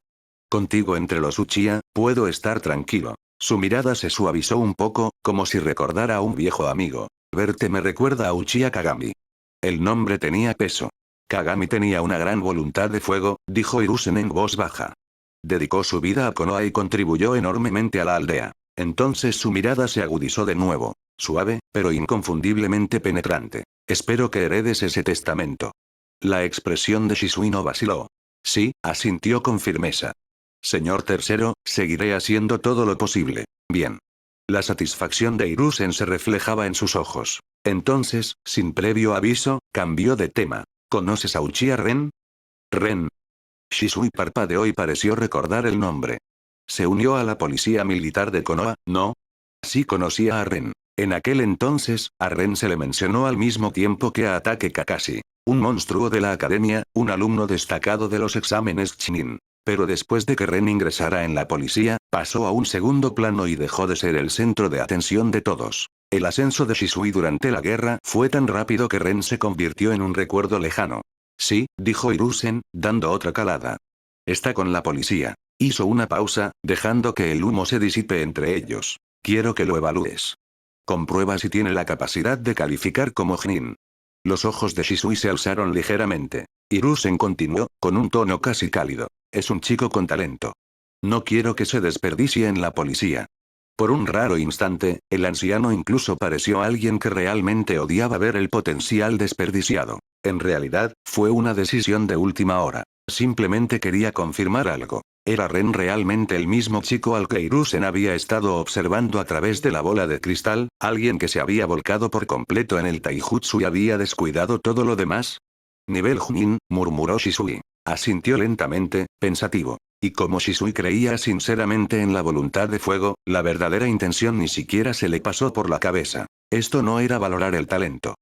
S1: Contigo entre los Uchiha, puedo estar tranquilo. Su mirada se suavizó un poco, como si recordara a un viejo amigo. Verte me recuerda a Uchiha Kagami. El nombre tenía peso. Kagami tenía una gran voluntad de fuego, dijo Hiruzen en voz baja. Dedicó su vida a Konoha y contribuyó enormemente a la aldea. Entonces su mirada se agudizó de nuevo. Suave, pero inconfundiblemente penetrante. Espero que heredes ese testamento. La expresión de Shisui no vaciló. Sí, asintió con firmeza. Señor tercero, seguiré haciendo todo lo posible. Bien. La satisfacción de Hiruzen se reflejaba en sus ojos. Entonces, sin previo aviso, cambió de tema. ¿Conoces a Uchiha Ren? Ren. Shisui parpadeó y pareció recordar el nombre. Se unió a la policía militar de Konoha, ¿no? Sí conocía a Ren. En aquel entonces, a Ren se le mencionó al mismo tiempo que a Ataque Kakashi. Un monstruo de la academia, un alumno destacado de los exámenes Chunin. Pero después de que Ren ingresara en la policía, pasó a un segundo plano y dejó de ser el centro de atención de todos. El ascenso de Shisui durante la guerra fue tan rápido que Ren se convirtió en un recuerdo lejano. Sí, dijo Hiruzen, dando otra calada. Está con la policía. Hizo una pausa, dejando que el humo se disipe entre ellos. Quiero que lo evalúes. Comprueba si tiene la capacidad de calificar como Chunin. Los ojos de Shisui se alzaron ligeramente. Hiruzen continuó, con un tono casi cálido. Es un chico con talento. No quiero que se desperdicie en la policía. Por un raro instante, el anciano incluso pareció alguien que realmente odiaba ver el potencial desperdiciado. En realidad, fue una decisión de última hora. Simplemente quería confirmar algo. ¿Era Ren realmente el mismo chico al que Hiruzen había estado observando a través de la bola de cristal, alguien que se había volcado por completo en el taijutsu y había descuidado todo lo demás? Nivel Junin, murmuró Shisui. Asintió lentamente, pensativo. Y como Shisui creía sinceramente en la voluntad de fuego, la verdadera intención ni siquiera se le pasó por la cabeza. Esto no era valorar el talento.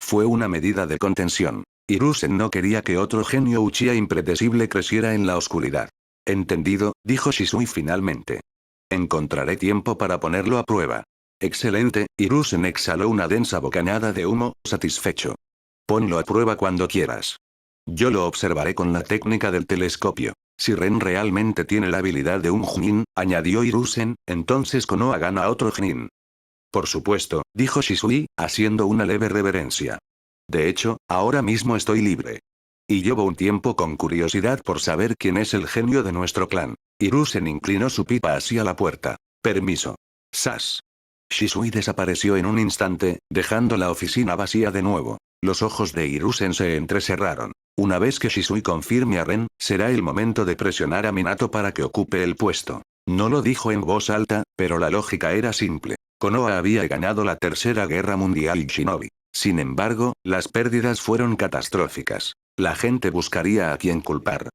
S1: Fue una medida de contención. Hiruzen no quería que otro genio Uchiha impredecible creciera en la oscuridad. Entendido, dijo Shisui finalmente. Encontraré tiempo para ponerlo a prueba. Excelente, Hiruzen exhaló una densa bocanada de humo, satisfecho. Ponlo a prueba cuando quieras. Yo lo observaré con la técnica del telescopio. Si Ren realmente tiene la habilidad de un Chunin, añadió Hiruzen, entonces Konoha gana otro Chunin. Por supuesto, dijo Shisui, haciendo una leve reverencia. De hecho, ahora mismo estoy libre. Y llevo un tiempo con curiosidad por saber quién es el genio de nuestro clan. Hiruzen inclinó su pipa hacia la puerta. Permiso. Sas. Shisui desapareció en un instante, dejando la oficina vacía de nuevo. Los ojos de Hiruzen se entrecerraron. Una vez que Shisui confirme a Ren, será el momento de presionar a Minato para que ocupe el puesto. No lo dijo en voz alta, pero la lógica era simple. Konoha había ganado la Tercera Guerra Mundial Shinobi. Sin embargo, las pérdidas fueron catastróficas. La gente buscaría a quien culpar.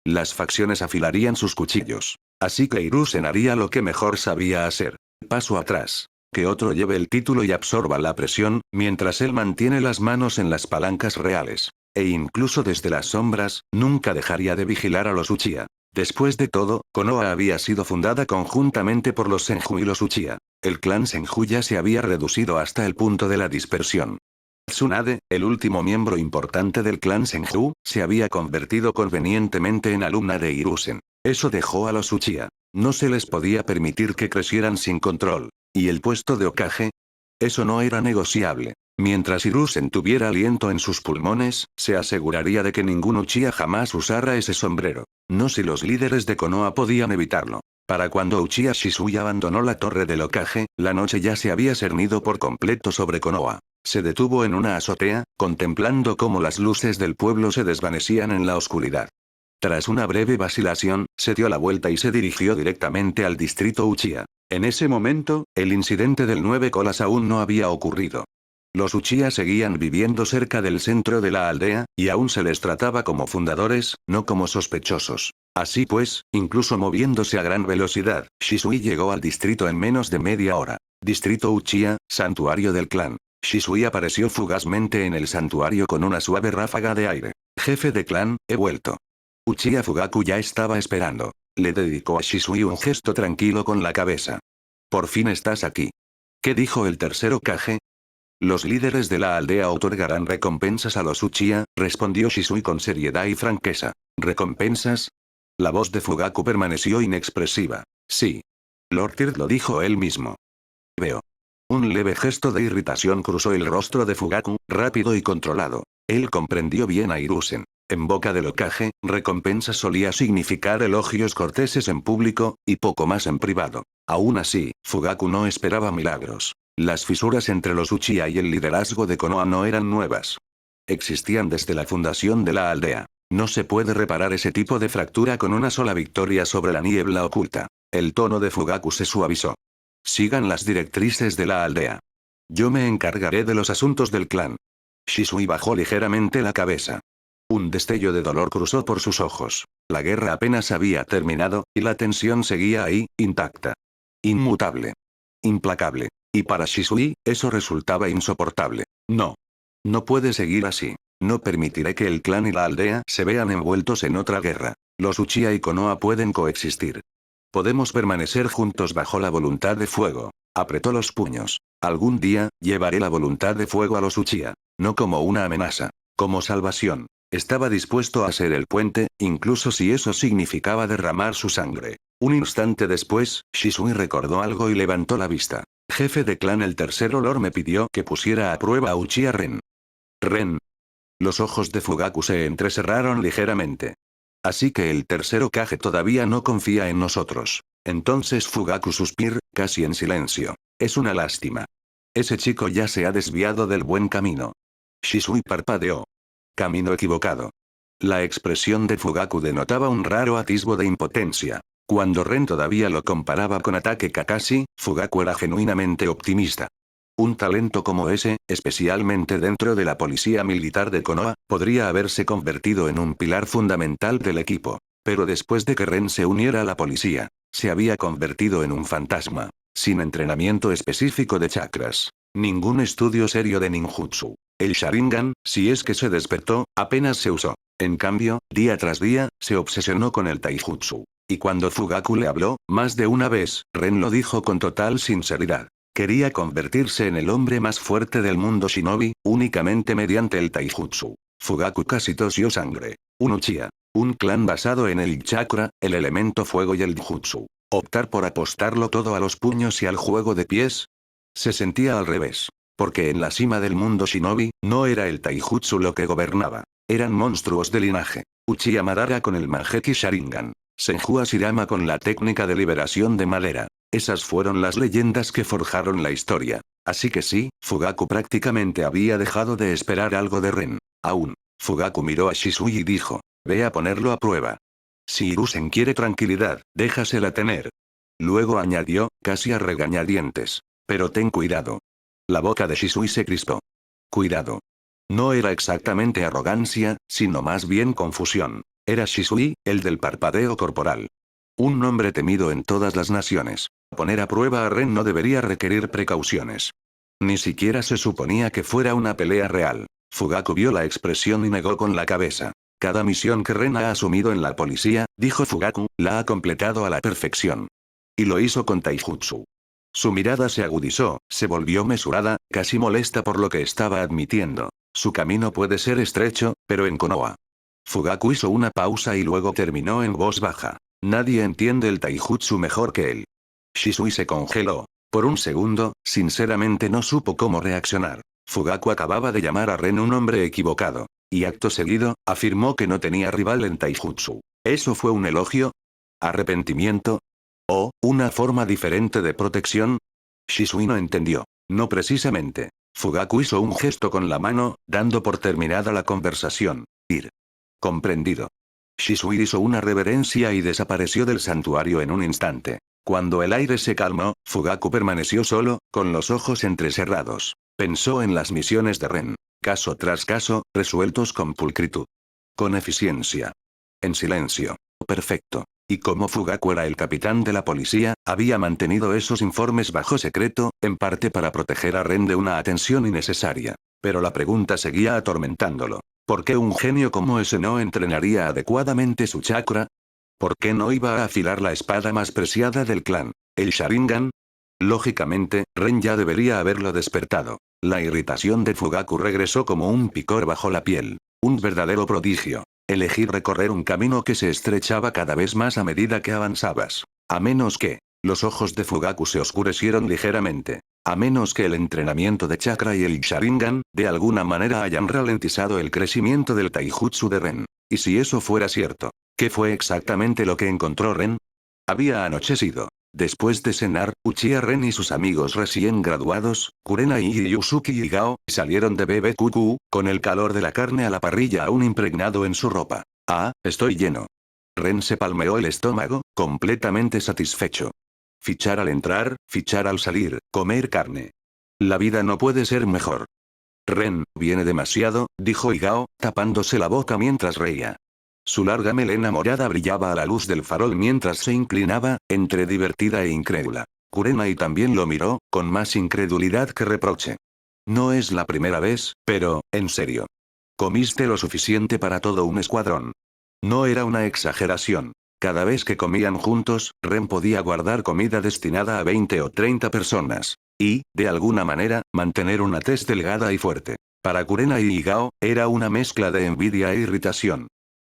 S1: Las facciones afilarían sus cuchillos. Así que Hiruzen haría lo que mejor sabía hacer. Paso atrás. Que otro lleve el título y absorba la presión, mientras él mantiene las manos en las palancas reales. E incluso desde las sombras, nunca dejaría de vigilar a los Uchiha. Después de todo, Konoha había sido fundada conjuntamente por los Senju y los Uchiha. El clan Senju ya se había reducido hasta el punto de la dispersión. Tsunade, el último miembro importante del clan Senju, se había convertido convenientemente en alumna de Hiruzen. Eso dejó a los Uchiha. No se les podía permitir que crecieran sin control. ¿Y el puesto de Hokage? Eso no era negociable. Mientras Hiruzen tuviera aliento en sus pulmones, se aseguraría de que ningún Uchiha jamás usara ese sombrero. No si los líderes de Konoha podían evitarlo. Para cuando Uchiha Shisui abandonó la torre del Hokage, la noche ya se había cernido por completo sobre Konoha. Se detuvo en una azotea, contemplando cómo las luces del pueblo se desvanecían en la oscuridad. Tras una breve vacilación, se dio la vuelta y se dirigió directamente al distrito Uchiha. En ese momento, el incidente del 9 colas aún no había ocurrido. Los Uchiha seguían viviendo cerca del centro de la aldea, y aún se les trataba como fundadores, no como sospechosos. Así pues, incluso moviéndose a gran velocidad, Shisui llegó al distrito en menos de media hora. Distrito Uchiha, santuario del clan. Shisui apareció fugazmente en el santuario con una suave ráfaga de aire. Jefe de clan, he vuelto. Uchiha Fugaku ya estaba esperando. Le dedicó a Shisui un gesto tranquilo con la cabeza. Por fin estás aquí. ¿Qué dijo el tercer Hokage? Los líderes de la aldea otorgarán recompensas a los Uchiha, respondió Shisui con seriedad y franqueza. ¿Recompensas? La voz de Fugaku permaneció inexpresiva. Sí. Lord Tird lo dijo él mismo. Veo. Un leve gesto de irritación cruzó el rostro de Fugaku, rápido y controlado. Él comprendió bien a Hiruzen. En boca del Hokage, recompensa solía significar elogios corteses en público, y poco más en privado. Aún así, Fugaku no esperaba milagros. Las fisuras entre los Uchiha y el liderazgo de Konoha no eran nuevas. Existían desde la fundación de la aldea. No se puede reparar ese tipo de fractura con una sola victoria sobre la niebla oculta. El tono de Fugaku se suavizó. Sigan las directrices de la aldea. Yo me encargaré de los asuntos del clan. Shisui bajó ligeramente la cabeza. Un destello de dolor cruzó por sus ojos. La guerra apenas había terminado, y la tensión seguía ahí, intacta. Inmutable. Implacable. Y para Shisui, eso resultaba insoportable. No. No puede seguir así. No permitiré que el clan y la aldea se vean envueltos en otra guerra. Los Uchiha y Konoha pueden coexistir. Podemos permanecer juntos bajo la voluntad de fuego. Apretó los puños. Algún día, llevaré la voluntad de fuego a los Uchiha. No como una amenaza. Como salvación. Estaba dispuesto a ser el puente, incluso si eso significaba derramar su sangre. Un instante después, Shisui recordó algo y levantó la vista. Jefe de clan, el tercer olor me pidió que pusiera a prueba a Uchiha Ren. Ren. Los ojos de Fugaku se entrecerraron ligeramente. Así que el tercer Hokage todavía no confía en nosotros. Entonces Fugaku suspiró, casi en silencio. Es una lástima. Ese chico ya se ha desviado del buen camino. Shisui parpadeó. Camino equivocado. La expresión de Fugaku denotaba un raro atisbo de impotencia. Cuando Ren todavía lo comparaba con Ataque Kakashi, Fugaku era genuinamente optimista. Un talento como ese, especialmente dentro de la policía militar de Konoha, podría haberse convertido en un pilar fundamental del equipo. Pero después de que Ren se uniera a la policía, se había convertido en un fantasma, sin entrenamiento específico de chakras. Ningún estudio serio de ninjutsu. El Sharingan, si es que se despertó, apenas se usó. En cambio, día tras día, se obsesionó con el taijutsu. Y cuando Fugaku le habló, más de una vez, Ren lo dijo con total sinceridad. Quería convertirse en el hombre más fuerte del mundo shinobi, únicamente mediante el taijutsu. Fugaku casi tosió sangre. Un Uchiha. Un clan basado en el chakra, el elemento fuego y el jutsu. ¿Optar por apostarlo todo a los puños y al juego de pies? Se sentía al revés. Porque en la cima del mundo shinobi, no era el taijutsu lo que gobernaba. Eran monstruos de linaje. Uchiha Madara con el Manjeki Sharingan. Senju Hashirama con la técnica de liberación de madera. Esas fueron las leyendas que forjaron la historia. Así que sí, Fugaku prácticamente había dejado de esperar algo de Ren. Aún. Fugaku miró a Shisui y dijo. Ve a ponerlo a prueba. Si Hiruzen quiere tranquilidad, déjasela tener. Luego añadió, casi a regañadientes. Pero ten cuidado. La boca de Shisui se crispó. Cuidado. No era exactamente arrogancia, sino más bien confusión. Era Shisui, el del parpadeo corporal. Un nombre temido en todas las naciones. Poner a prueba a Ren no debería requerir precauciones. Ni siquiera se suponía que fuera una pelea real. Fugaku vio la expresión y negó con la cabeza. Cada misión que Ren ha asumido en la policía, dijo Fugaku, la ha completado a la perfección. Y lo hizo con taijutsu. Su mirada se agudizó, se volvió mesurada, casi molesta por lo que estaba admitiendo. Su camino puede ser estrecho, pero en Konoha. Fugaku hizo una pausa y luego terminó en voz baja. Nadie entiende el taijutsu mejor que él. Shisui se congeló. Por un segundo, sinceramente no supo cómo reaccionar. Fugaku acababa de llamar a Ren un hombre equivocado. Y acto seguido, afirmó que no tenía rival en taijutsu. ¿Eso fue un elogio? ¿Arrepentimiento? ¿O, una forma diferente de protección? Shisui no entendió. No precisamente. Fugaku hizo un gesto con la mano, dando por terminada la conversación. Ir. Comprendido. Shisui hizo una reverencia y desapareció del santuario en un instante. Cuando el aire se calmó, Fugaku permaneció solo, con los ojos entrecerrados. Pensó en las misiones de Ren. Caso tras caso, resueltos con pulcritud. Con eficiencia. En silencio. Perfecto. Y como Fugaku era el capitán de la policía, había mantenido esos informes bajo secreto, en parte para proteger a Ren de una atención innecesaria. Pero la pregunta seguía atormentándolo. ¿Por qué un genio como ese no entrenaría adecuadamente su chakra? ¿Por qué no iba a afilar la espada más preciada del clan, el Sharingan? Lógicamente, Ren ya debería haberlo despertado. La irritación de Fugaku regresó como un picor bajo la piel. Un verdadero prodigio. Elegir recorrer un camino que se estrechaba cada vez más a medida que avanzabas. A menos que... Los ojos de Fugaku se oscurecieron ligeramente. A menos que el entrenamiento de chakra y el Sharingan, de alguna manera hayan ralentizado el crecimiento del taijutsu de Ren. Y si eso fuera cierto, ¿qué fue exactamente lo que encontró Ren? Había anochecido. Después de cenar, Uchiha Ren y sus amigos recién graduados, Kurenai y Yusuke Higao, salieron de BBQQ, con el calor de la carne a la parrilla aún impregnado en su ropa. Ah, estoy lleno. Ren se palmeó el estómago, completamente satisfecho. Fichar al entrar, fichar al salir, comer carne. La vida no puede ser mejor. Ren, viene demasiado, dijo Higao, tapándose la boca mientras reía. Su larga melena morada brillaba a la luz del farol mientras se inclinaba, entre divertida e incrédula. Kurenai también lo miró, con más incredulidad que reproche. No es la primera vez, pero, en serio. Comiste lo suficiente para todo un escuadrón. No era una exageración. Cada vez que comían juntos, Ren podía guardar comida destinada a 20 o 30 personas. Y, de alguna manera, mantener una tez delgada y fuerte. Para Kurenai y Higao, era una mezcla de envidia e irritación.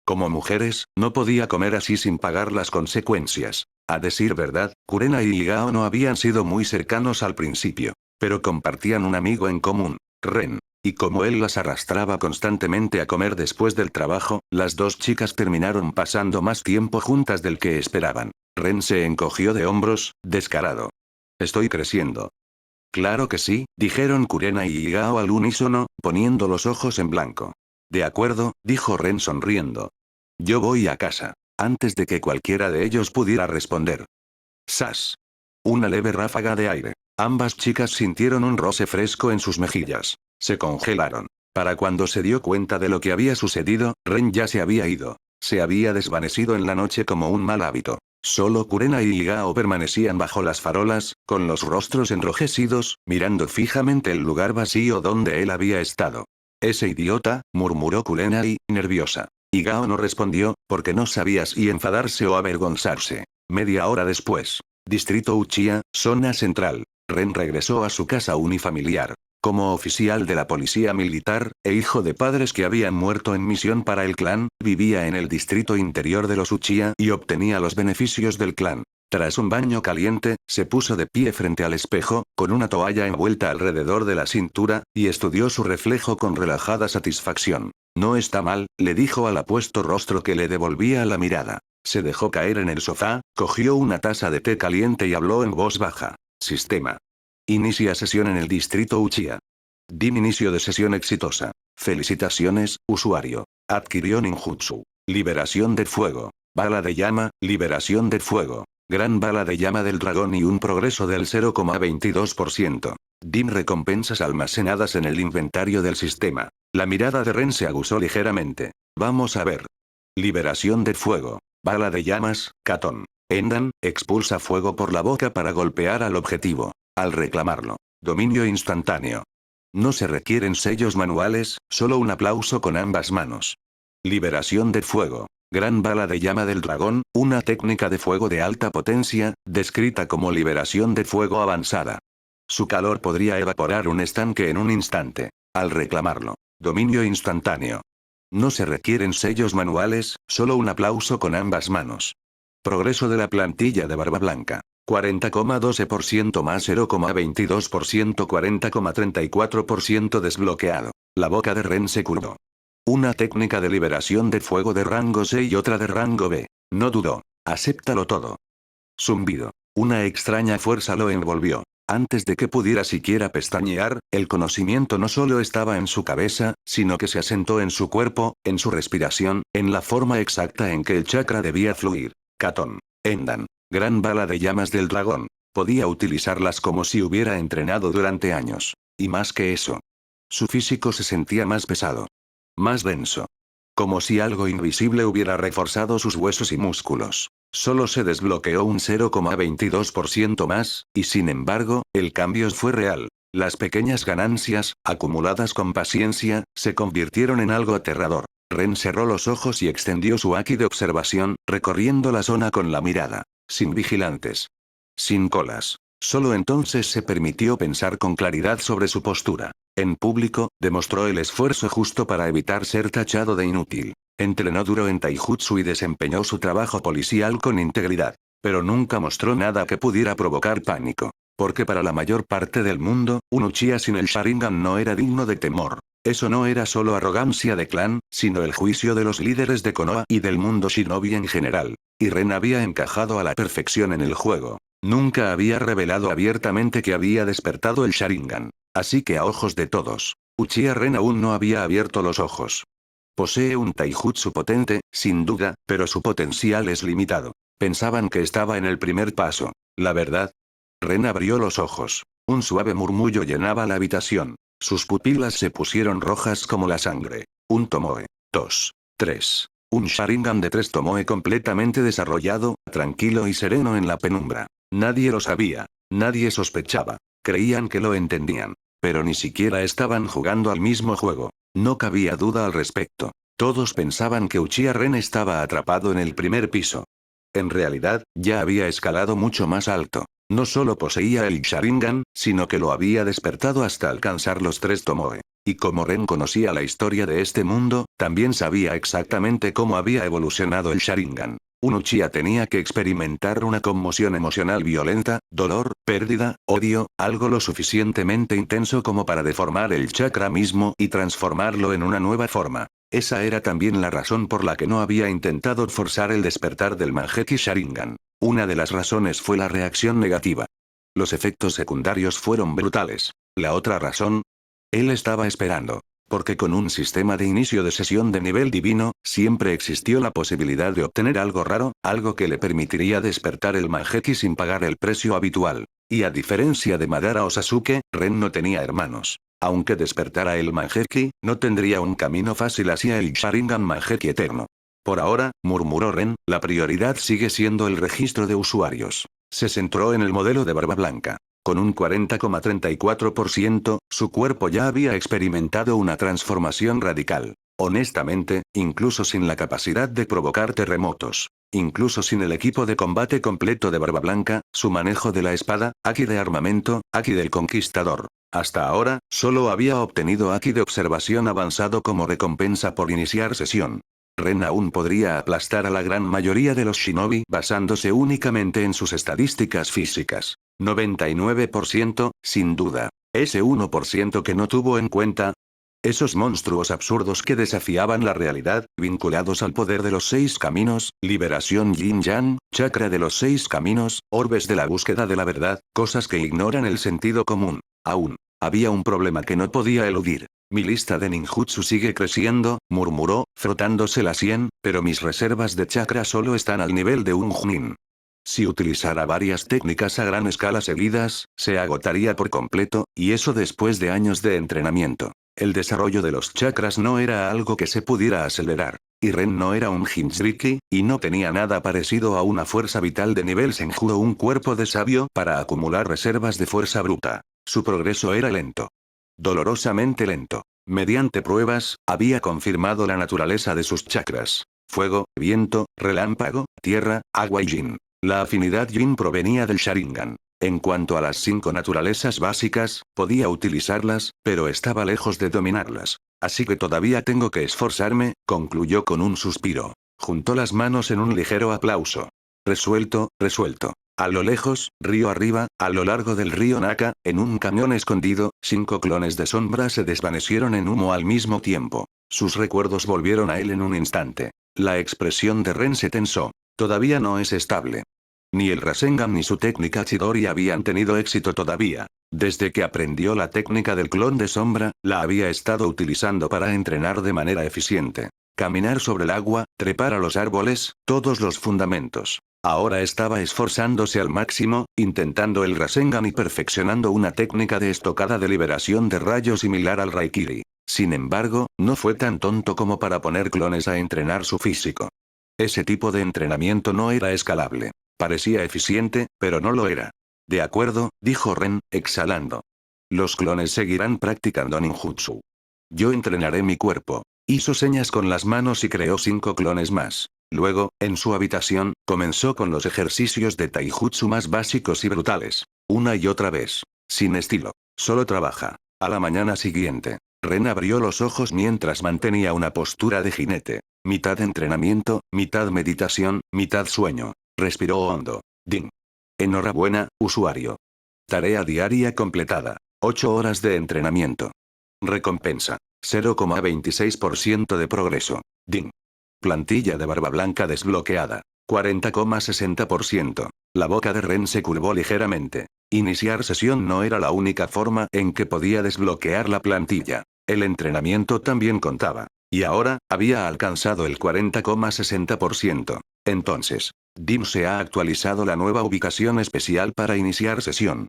S1: Como mujeres, no podía comer así sin pagar las consecuencias. A decir verdad, Kurenai y Higao no habían sido muy cercanos al principio. Pero compartían un amigo en común, Ren. Y como él las arrastraba constantemente a comer después del trabajo, las dos chicas terminaron pasando más tiempo juntas del que esperaban. Ren se encogió de hombros, descarado. Estoy creciendo. Claro que sí, dijeron Kurenai y Higao al unísono, poniendo los ojos en blanco. De acuerdo, dijo Ren sonriendo. Yo voy a casa. Antes de que cualquiera de ellos pudiera responder. ¡Sas! Una leve ráfaga de aire. Ambas chicas sintieron un roce fresco en sus mejillas. Se congelaron. Para cuando se dio cuenta de lo que había sucedido, Ren ya se había ido. Se había desvanecido en la noche como un mal hábito. Solo Kurena y Igao permanecían bajo las farolas, con los rostros enrojecidos, mirando fijamente el lugar vacío donde él había estado. Ese idiota, murmuró Kurenai, nerviosa. Igao no respondió, porque no sabía si enfadarse o avergonzarse. Media hora después. Distrito Uchiha, zona central. Ren regresó a su casa unifamiliar. Como oficial de la policía militar, e hijo de padres que habían muerto en misión para el clan, vivía en el distrito interior de los Uchiha y obtenía los beneficios del clan. Tras un baño caliente, se puso de pie frente al espejo, con una toalla envuelta alrededor de la cintura, y estudió su reflejo con relajada satisfacción. No está mal, le dijo al apuesto rostro que le devolvía la mirada. Se dejó caer en el sofá, cogió una taza de té caliente y habló en voz baja. Sistema. Inicia sesión en el distrito Uchiha. Dim inicio de sesión exitosa. Felicitaciones, usuario. Adquirió ninjutsu. Liberación de fuego. Bala de llama, liberación de fuego. Gran bala de llama del dragón y un progreso del 0,22%. Dim recompensas almacenadas en el inventario del sistema. La mirada de Ren se aguzó ligeramente. Vamos a ver. Liberación de fuego. Bala de llamas, Katon. Endan, expulsa fuego por la boca para golpear al objetivo. Al reclamarlo. Dominio instantáneo. No se requieren sellos manuales, solo un aplauso con ambas manos. Liberación de fuego. Gran bala de llama del dragón, una técnica de fuego de alta potencia, descrita como liberación de fuego avanzada. Su calor podría evaporar un estanque en un instante. Al reclamarlo. Dominio instantáneo. No se requieren sellos manuales, solo un aplauso con ambas manos. Progreso de la plantilla de Barba Blanca. 40,12% más 0,22%, 40,34% desbloqueado. La boca de Ren se curvó. Una técnica de liberación de fuego de rango C y otra de rango B. No dudó. Acéptalo todo. Zumbido. Una extraña fuerza lo envolvió. Antes de que pudiera siquiera pestañear, el conocimiento no solo estaba en su cabeza, sino que se asentó en su cuerpo, en su respiración, en la forma exacta en que el chakra debía fluir. Katon. Endan. Gran bala de llamas del dragón. Podía utilizarlas como si hubiera entrenado durante años. Y más que eso. Su físico se sentía más pesado. Más denso. Como si algo invisible hubiera reforzado sus huesos y músculos. Solo se desbloqueó un 0,22% más, y sin embargo, el cambio fue real. Las pequeñas ganancias, acumuladas con paciencia, se convirtieron en algo aterrador. Ren cerró los ojos y extendió su haki de observación, recorriendo la zona con la mirada. Sin vigilantes. Sin colas. Solo entonces se permitió pensar con claridad sobre su postura. En público, demostró el esfuerzo justo para evitar ser tachado de inútil. Entrenó duro en taijutsu y desempeñó su trabajo policial con integridad. Pero nunca mostró nada que pudiera provocar pánico. Porque para la mayor parte del mundo, un Uchiha sin el Sharingan no era digno de temor. Eso no era solo arrogancia de clan, sino el juicio de los líderes de Konoha y del mundo shinobi en general. Y Ren había encajado a la perfección en el juego. Nunca había revelado abiertamente que había despertado el Sharingan. Así que a ojos de todos, Uchiha Ren aún no había abierto los ojos. Posee un taijutsu potente, sin duda, pero su potencial es limitado. Pensaban que estaba en el primer paso. ¿La verdad? Ren abrió los ojos. Un suave murmullo llenaba la habitación. Sus pupilas se pusieron rojas como la sangre. Un tomoe. 2. 3. Un Sharingan de 3 tomoe completamente desarrollado, tranquilo y sereno en la penumbra. Nadie lo sabía. Nadie sospechaba. Creían que lo entendían. Pero ni siquiera estaban jugando al mismo juego. No cabía duda al respecto. Todos pensaban que Uchiha Ren estaba atrapado en el primer piso. En realidad, ya había escalado mucho más alto. No solo poseía el Sharingan, sino que lo había despertado hasta alcanzar los 3 tomoe. Y como Ren conocía la historia de este mundo, también sabía exactamente cómo había evolucionado el Sharingan. Un Uchiha tenía que experimentar una conmoción emocional violenta, dolor, pérdida, odio, algo lo suficientemente intenso como para deformar el chakra mismo y transformarlo en una nueva forma. Esa era también la razón por la que no había intentado forzar el despertar del Mangekyou Sharingan. Una de las razones fue la reacción negativa. Los efectos secundarios fueron brutales. La otra razón. Él estaba esperando. Porque con un sistema de inicio de sesión de nivel divino, siempre existió la posibilidad de obtener algo raro, algo que le permitiría despertar el Manjeki sin pagar el precio habitual. Y a diferencia de Madara o Sasuke, Ren no tenía hermanos. Aunque despertara el Manjeki, no tendría un camino fácil hacia el Sharingan Manjeki eterno. Por ahora, murmuró Ren, la prioridad sigue siendo el registro de usuarios. Se centró en el modelo de Barba Blanca. Con un 40,34%, su cuerpo ya había experimentado una transformación radical. Honestamente, incluso sin la capacidad de provocar terremotos. Incluso sin el equipo de combate completo de Barba Blanca, su manejo de la espada, Haki de armamento, Haki del conquistador. Hasta ahora, solo había obtenido Haki de observación avanzado como recompensa por iniciar sesión. Ren aún podría aplastar a la gran mayoría de los shinobi basándose únicamente en sus estadísticas físicas. 99%, sin duda. Ese 1% que no tuvo en cuenta. Esos monstruos absurdos que desafiaban la realidad, vinculados al poder de los 6 caminos, liberación yin-yang, chakra de los 6 caminos, orbes de la búsqueda de la verdad, cosas que ignoran el sentido común. Aún, había un problema que no podía eludir. Mi lista de ninjutsu sigue creciendo, murmuró, frotándose la sien, pero mis reservas de chakra solo están al nivel de un junin. Si utilizara varias técnicas a gran escala seguidas, se agotaría por completo, y eso después de años de entrenamiento. El desarrollo de los chakras no era algo que se pudiera acelerar. Y Ren no era un Jinchuriki, y no tenía nada parecido a una fuerza vital de nivel Senju o un cuerpo de sabio para acumular reservas de fuerza bruta. Su progreso era lento. Dolorosamente lento. Mediante pruebas, había confirmado la naturaleza de sus chakras. Fuego, viento, relámpago, tierra, agua y yin. La afinidad yin provenía del Sharingan. En cuanto a las 5 naturalezas básicas, podía utilizarlas, pero estaba lejos de dominarlas. Así que todavía tengo que esforzarme, concluyó con un suspiro. Juntó las manos en un ligero aplauso. Resuelto, resuelto. A lo lejos, río arriba, a lo largo del río Naka, en un cañón escondido, 5 clones de sombra se desvanecieron en humo al mismo tiempo. Sus recuerdos volvieron a él en un instante. La expresión de Ren se tensó. Todavía no es estable. Ni el Rasengan ni su técnica Chidori habían tenido éxito todavía. Desde que aprendió la técnica del clon de sombra, la había estado utilizando para entrenar de manera eficiente. Caminar sobre el agua, trepar a los árboles, todos los fundamentos. Ahora estaba esforzándose al máximo, intentando el Rasengan y perfeccionando una técnica de estocada de liberación de rayos similar al Raikiri. Sin embargo, no fue tan tonto como para poner clones a entrenar su físico. Ese tipo de entrenamiento no era escalable. Parecía eficiente, pero no lo era. De acuerdo, dijo Ren, exhalando. Los clones seguirán practicando ninjutsu. Yo entrenaré mi cuerpo. Hizo señas con las manos y creó 5 clones más. Luego, en su habitación, comenzó con los ejercicios de taijutsu más básicos y brutales. Una y otra vez. Sin estilo. Solo trabaja. A la mañana siguiente, Ren abrió los ojos mientras mantenía una postura de jinete. Mitad entrenamiento, mitad meditación, mitad sueño. Respiró hondo. Ding. Enhorabuena, usuario. Tarea diaria completada. 8 horas de entrenamiento. Recompensa. 0,26% de progreso. Ding. Plantilla de Barba Blanca desbloqueada. 40,60%. La boca de Ren se curvó ligeramente. Iniciar sesión no era la única forma en que podía desbloquear la plantilla. El entrenamiento también contaba. Y ahora, había alcanzado el 40,60%. Entonces, Dim se ha actualizado la nueva ubicación especial para iniciar sesión.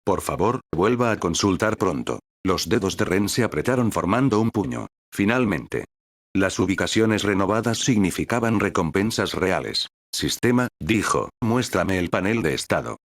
S1: Por favor, vuelva a consultar pronto. Los dedos de Ren se apretaron formando un puño. Finalmente. Las ubicaciones renovadas significaban recompensas reales. Sistema, dijo, muéstrame el panel de estado.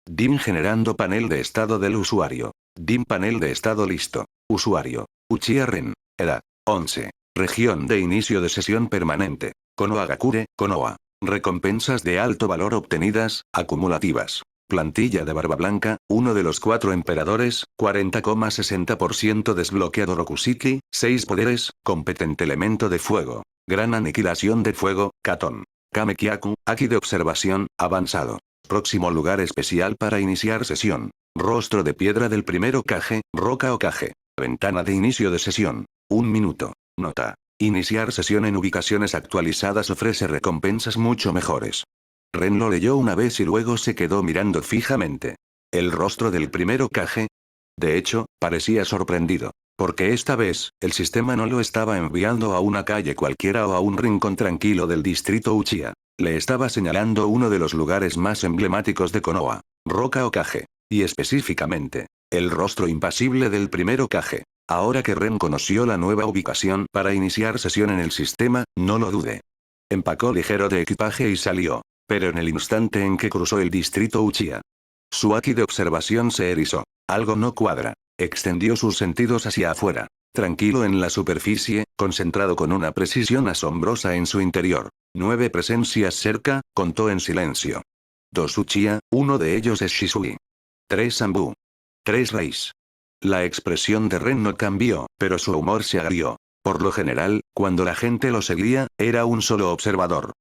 S1: Dim generando panel de estado del usuario. Dim panel de estado listo. Usuario. Uchiha Ren. Edad. 11. Región de inicio de sesión permanente. Konohagakure, Konoha. Recompensas de alto valor obtenidas, acumulativas. Plantilla de Barba Blanca, uno de los 4 emperadores, 40,60% desbloqueado Rokusiki, 6 poderes, competente elemento de fuego. Gran aniquilación de fuego, Katon. Kamekyaku, Haki de observación, avanzado. Próximo lugar especial para iniciar sesión. Rostro de piedra del primer Hokage, Roca Hokage. Ventana de inicio de sesión. 1 minuto. Nota. Iniciar sesión en ubicaciones actualizadas ofrece recompensas mucho mejores. Ren lo leyó una vez y luego se quedó mirando fijamente. El rostro del primer Hokage. De hecho, parecía sorprendido. Porque esta vez, el sistema no lo estaba enviando a una calle cualquiera o a un rincón tranquilo del distrito Uchiha. Le estaba señalando uno de los lugares más emblemáticos de Konoha. Roca Hokage. Y específicamente, el rostro impasible del primer Hokage. Ahora que Ren conoció la nueva ubicación para iniciar sesión en el sistema, no lo dude. Empacó ligero de equipaje y salió. Pero en el instante en que cruzó el distrito Uchiha, su haki de observación se erizó. Algo no cuadra. Extendió sus sentidos hacia afuera. Tranquilo en la superficie, concentrado con una precisión asombrosa en su interior. 9 presencias cerca, contó en silencio. 2 Uchiha, uno de ellos es Shisui. 3 Anbu. 3 Reis. La expresión de Ren no cambió, pero su humor se agrió. Por lo general, cuando la gente lo seguía, era un solo observador.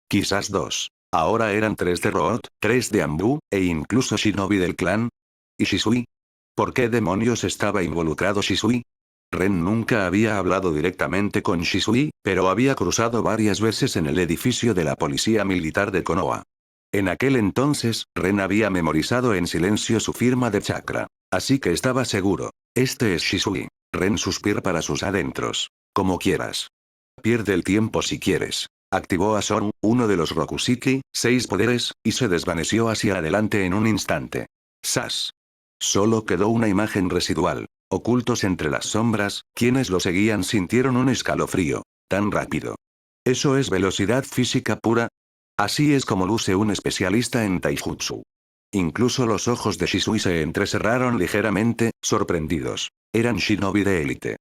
S1: Quizás 2. Ahora eran 3 de Root, 3 de Anbu, e incluso Shinobi del clan. ¿Y Shisui? ¿Por qué demonios estaba involucrado Shisui? Ren nunca había hablado directamente con Shisui, pero había cruzado varias veces en el edificio de la policía militar de Konoha. En aquel entonces, Ren había memorizado en silencio su firma de chakra. Así que estaba seguro. Este es Shisui. Ren suspira para sus adentros. Como quieras. Pierde el tiempo si quieres. Activó a Soru, uno de los Rokushiki, 6 poderes, y se desvaneció hacia adelante en un instante. ¡Sas! Solo quedó una imagen residual. Ocultos entre las sombras, quienes lo seguían sintieron un escalofrío. Tan rápido. ¿Eso es velocidad física pura? Así es como luce un especialista en taijutsu. Incluso los ojos de Shisui se entrecerraron ligeramente, sorprendidos. Eran shinobi de élite.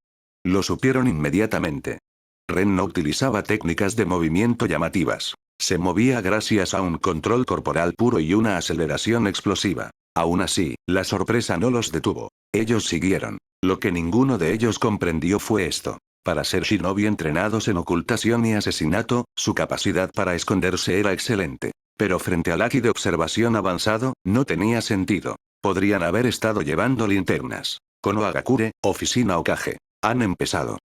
S1: Lo supieron inmediatamente. Ren no utilizaba técnicas de movimiento llamativas. Se movía gracias a un control corporal puro y una aceleración explosiva. Aún así, la sorpresa no los detuvo. Ellos siguieron. Lo que ninguno de ellos comprendió fue esto. Para ser shinobi entrenados en ocultación y asesinato, su capacidad para esconderse era excelente. Pero frente al haki de observación avanzado, no tenía sentido. Podrían haber estado llevando linternas. Konohagakure, oficina Hokage. Han empezado.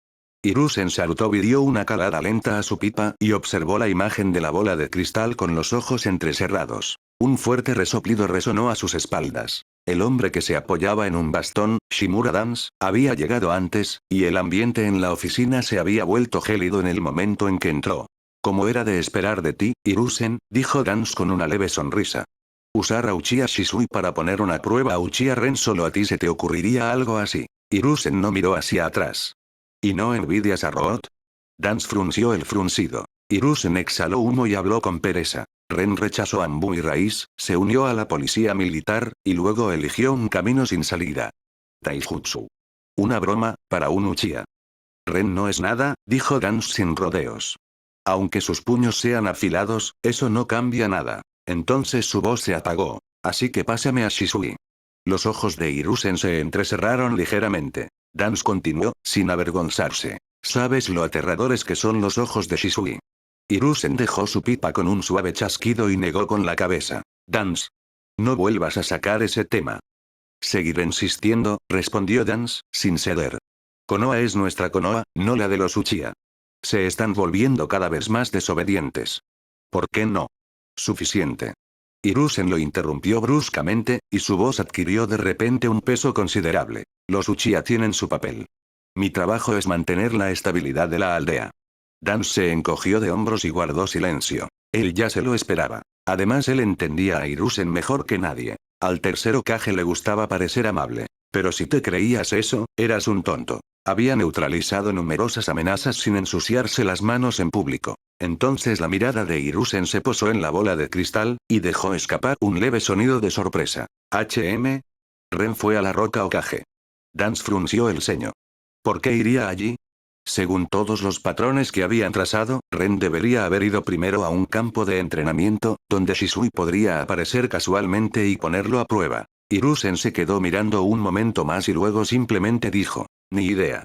S1: Hiruzen Sarutobi dio una calada lenta a su pipa y observó la imagen de la bola de cristal con los ojos entrecerrados. Un fuerte resoplido resonó a sus espaldas. El hombre que se apoyaba en un bastón, Shimura Dance, había llegado antes, y el ambiente en la oficina se había vuelto gélido en el momento en que entró. Como era de esperar de ti, Hiruzen, dijo Dance con una leve sonrisa. Usar a Uchiha Shisui para poner una prueba a Uchiha Ren, solo a ti se te ocurriría algo así. Hiruzen no miró hacia atrás. ¿Y no envidias a Root? Dance frunció el fruncido. Hiruzen exhaló humo y habló con pereza. Ren rechazó a Anbu y Raiz, se unió a la policía militar, y luego eligió un camino sin salida. Taijutsu. Una broma, para un Uchiha. Ren no es nada, dijo Dance sin rodeos. Aunque sus puños sean afilados, eso no cambia nada. Entonces su voz se apagó. Así que pásame a Shisui. Los ojos de Hiruzen se entrecerraron ligeramente. Dance continuó, sin avergonzarse. ¿Sabes lo aterradores que son los ojos de Shisui? Hiruzen dejó su pipa con un suave chasquido y negó con la cabeza. Dance. No vuelvas a sacar ese tema. Seguiré insistiendo, respondió Dance, sin ceder. Konoha es nuestra Konoha, no la de los Uchiha. Se están volviendo cada vez más desobedientes. ¿Por qué no? Suficiente. Hiruzen lo interrumpió bruscamente, y su voz adquirió de repente un peso considerable. Los Uchiha tienen su papel. Mi trabajo es mantener la estabilidad de la aldea. Dance se encogió de hombros y guardó silencio. Él ya se lo esperaba. Además él entendía a Hiruzen mejor que nadie. Al tercer Hokage le gustaba parecer amable. Pero si te creías eso, eras un tonto. Había neutralizado numerosas amenazas sin ensuciarse las manos en público. Entonces la mirada de Hiruzen se posó en la bola de cristal, y dejó escapar un leve sonido de sorpresa. ¿HM? Ren fue a la roca Hokage. Dance frunció el ceño. ¿Por qué iría allí? Según todos los patrones que habían trazado, Ren debería haber ido primero a un campo de entrenamiento, donde Shisui podría aparecer casualmente y ponerlo a prueba. Hiruzen se quedó mirando un momento más y luego simplemente dijo, ni idea.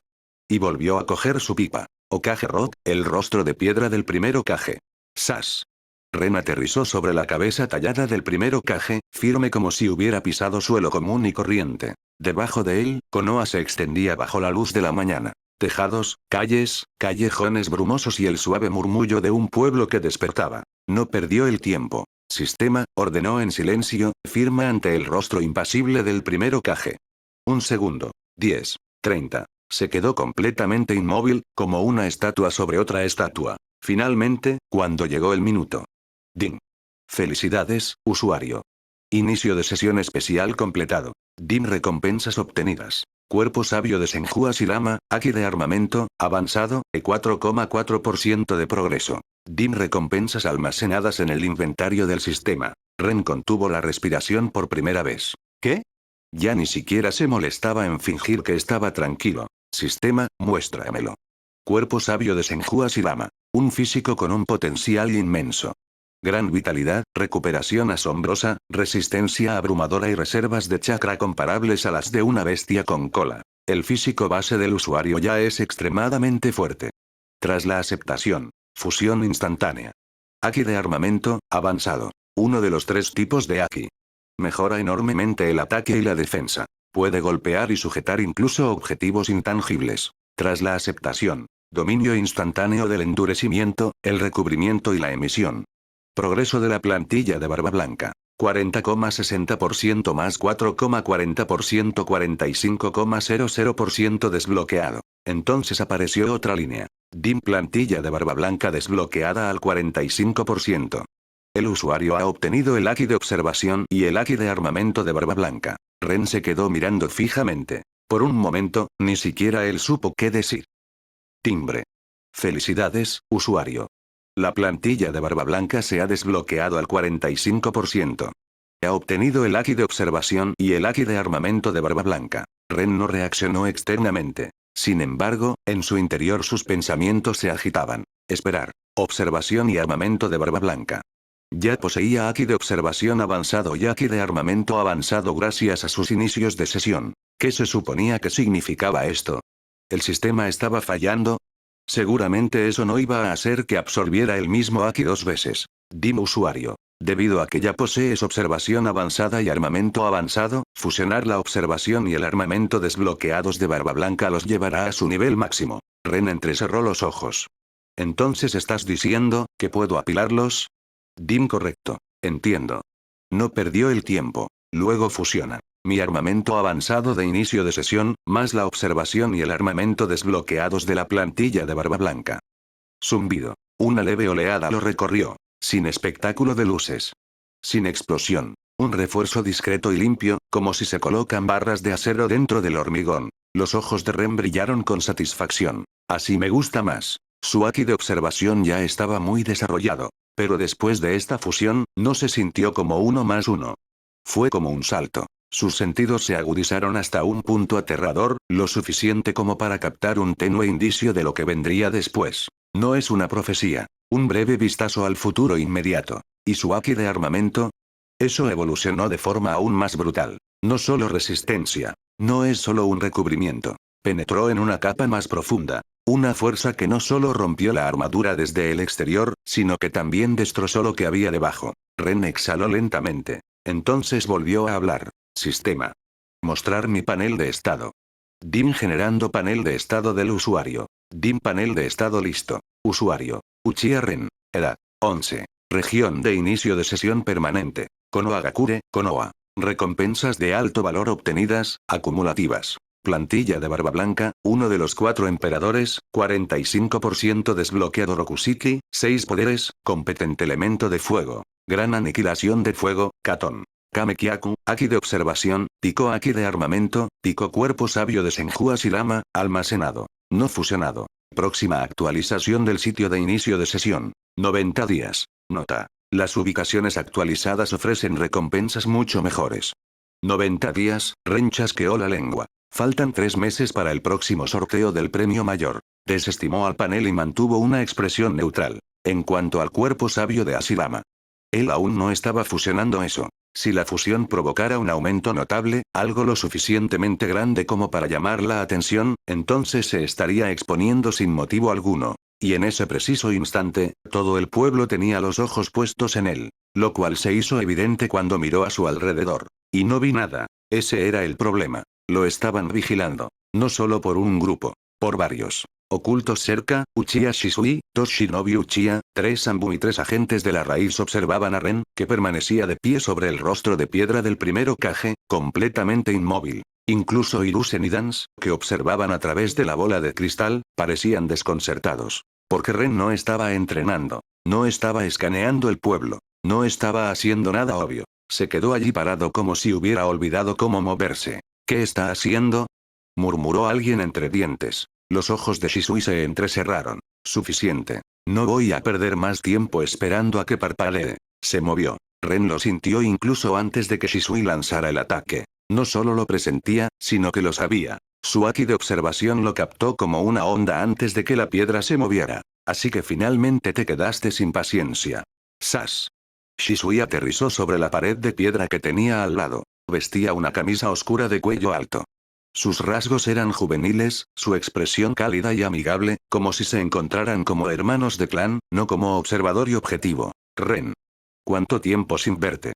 S1: Y volvió a coger su pipa. Hokage Rock, el rostro de piedra del primer Hokage. ¡Sas! Ren aterrizó sobre la cabeza tallada del primer Hokage, firme como si hubiera pisado suelo común y corriente. Debajo de él, Konoha se extendía bajo la luz de la mañana. Tejados, calles, callejones brumosos y el suave murmullo de un pueblo que despertaba. No perdió el tiempo. Sistema, ordenó en silencio, firma ante el rostro impasible del primer Hokage. 1 segundo. 10. 30. Se quedó completamente inmóvil, como una estatua sobre otra estatua. Finalmente, cuando llegó el minuto. Ding. Felicidades, usuario. Inicio de sesión especial completado. Ding recompensas obtenidas. Cuerpo sabio de Senju Hashirama, Haki de armamento, avanzado, E4,4% de progreso. Ding recompensas almacenadas en el inventario del sistema. Ren contuvo la respiración por primera vez. ¿Qué? Ya ni siquiera se molestaba en fingir que estaba tranquilo. Sistema, muéstramelo. Cuerpo sabio de Senju Hashirama. Un físico con un potencial inmenso. Gran vitalidad, recuperación asombrosa, resistencia abrumadora y reservas de chakra comparables a las de una bestia con cola. El físico base del usuario ya es extremadamente fuerte. Tras la aceptación. Fusión instantánea. Haki de armamento, avanzado. Uno de los 3 tipos de Haki. Mejora enormemente el ataque y la defensa. Puede golpear y sujetar incluso objetivos intangibles. Tras la aceptación. Dominio instantáneo del endurecimiento, el recubrimiento y la emisión. Progreso de la plantilla de Barba Blanca. 40,60% más 4,40% 45,00% desbloqueado. Entonces apareció otra línea. DIM plantilla de Barba Blanca desbloqueada al 45%. El usuario ha obtenido el Haki de observación y el Haki de armamento de Barba Blanca. Ren se quedó mirando fijamente. Por un momento, ni siquiera él supo qué decir. Timbre. Felicidades, usuario. La plantilla de Barba Blanca se ha desbloqueado al 45%. Ha obtenido el Haki de observación y el Haki de armamento de Barba Blanca. Ren no reaccionó externamente. Sin embargo, en su interior sus pensamientos se agitaban. Esperar. Observación y armamento de Barba Blanca. Ya poseía Haki de observación avanzado y Haki de armamento avanzado gracias a sus inicios de sesión. ¿Qué se suponía que significaba esto? ¿El sistema estaba fallando? Seguramente eso no iba a hacer que absorbiera el mismo Haki 2 veces. Dime usuario. Debido a que ya posees observación avanzada y armamento avanzado, fusionar la observación y el armamento desbloqueados de Barba Blanca los llevará a su nivel máximo. Ren entrecerró los ojos. ¿Entonces estás diciendo que puedo apilarlos? Dim correcto. Entiendo. No perdió el tiempo. Luego fusiona. Mi armamento avanzado de inicio de sesión, más la observación y el armamento desbloqueados de la plantilla de Barba Blanca. Zumbido. Una leve oleada lo recorrió. Sin espectáculo de luces. Sin explosión. Un refuerzo discreto y limpio, como si se colocan barras de acero dentro del hormigón. Los ojos de Ren brillaron con satisfacción. Así me gusta más. Su Haki de observación ya estaba muy desarrollado. Pero después de esta fusión, no se sintió como 1+1. Fue como un salto. Sus sentidos se agudizaron hasta un punto aterrador, lo suficiente como para captar un tenue indicio de lo que vendría después. No es una profecía. Un breve vistazo al futuro inmediato. ¿Y su Haki de armamento? Eso evolucionó de forma aún más brutal. No solo resistencia. No es solo un recubrimiento. Penetró en una capa más profunda. Una fuerza que no solo rompió la armadura desde el exterior, sino que también destrozó lo que había debajo. Ren exhaló lentamente. Entonces volvió a hablar. Sistema. Mostrar mi panel de estado. DIM generando panel de estado del usuario. DIM panel de estado listo. Usuario. Uchiha Ren. Edad. 11. Región de inicio de sesión permanente. Konohagakure, Konoha. Recompensas de alto valor obtenidas, acumulativas. Plantilla de Barba Blanca, uno de los 4 emperadores, 45% desbloqueado Rokushiki, 6 poderes, competente elemento de fuego. Gran aniquilación de fuego, Katon. Kamekyaku, Haki de observación, Pico Haki de armamento, Pico cuerpo sabio de Senju Hashirama, almacenado. No fusionado. Próxima actualización del sitio de inicio de sesión. 90 días. Nota. Las ubicaciones actualizadas ofrecen recompensas mucho mejores. 90 días, Ren chasqueó la lengua. Faltan 3 meses para el próximo sorteo del premio mayor. Desestimó al panel y mantuvo una expresión neutral. En cuanto al cuerpo sabio de Hashirama. Él aún no estaba fusionando eso. Si la fusión provocara un aumento notable, algo lo suficientemente grande como para llamar la atención, entonces se estaría exponiendo sin motivo alguno. Y en ese preciso instante, todo el pueblo tenía los ojos puestos en él. Lo cual se hizo evidente cuando miró a su alrededor. Y no vi nada. Ese era el problema. Lo estaban vigilando. No solo por un grupo. Por varios. Ocultos cerca, Uchiha Shisui, 2 Shinobi Uchiha, 3 Sanbu y 3 agentes de la raíz observaban a Ren, que permanecía de pie sobre el rostro de piedra del primer Hokage, completamente inmóvil. Incluso Hiruzen y Dance, que observaban a través de la bola de cristal, parecían desconcertados. Porque Ren no estaba entrenando. No estaba escaneando el pueblo. No estaba haciendo nada obvio. Se quedó allí parado como si hubiera olvidado cómo moverse. ¿Qué está haciendo? Murmuró alguien entre dientes. Los ojos de Shisui se entrecerraron. Suficiente. No voy a perder más tiempo esperando a que parpadee. Se movió. Ren lo sintió incluso antes de que Shisui lanzara el ataque. No solo lo presentía, sino que lo sabía. Su haki de observación lo captó como una onda antes de que la piedra se moviera. Así que finalmente te quedaste sin paciencia. ¡Sas! Shisui aterrizó sobre la pared de piedra que tenía al lado. Vestía una camisa oscura de cuello alto. Sus rasgos eran juveniles, su expresión cálida y amigable, como si se encontraran como hermanos de clan, no como observador y objetivo. Ren. ¿Cuánto tiempo sin verte?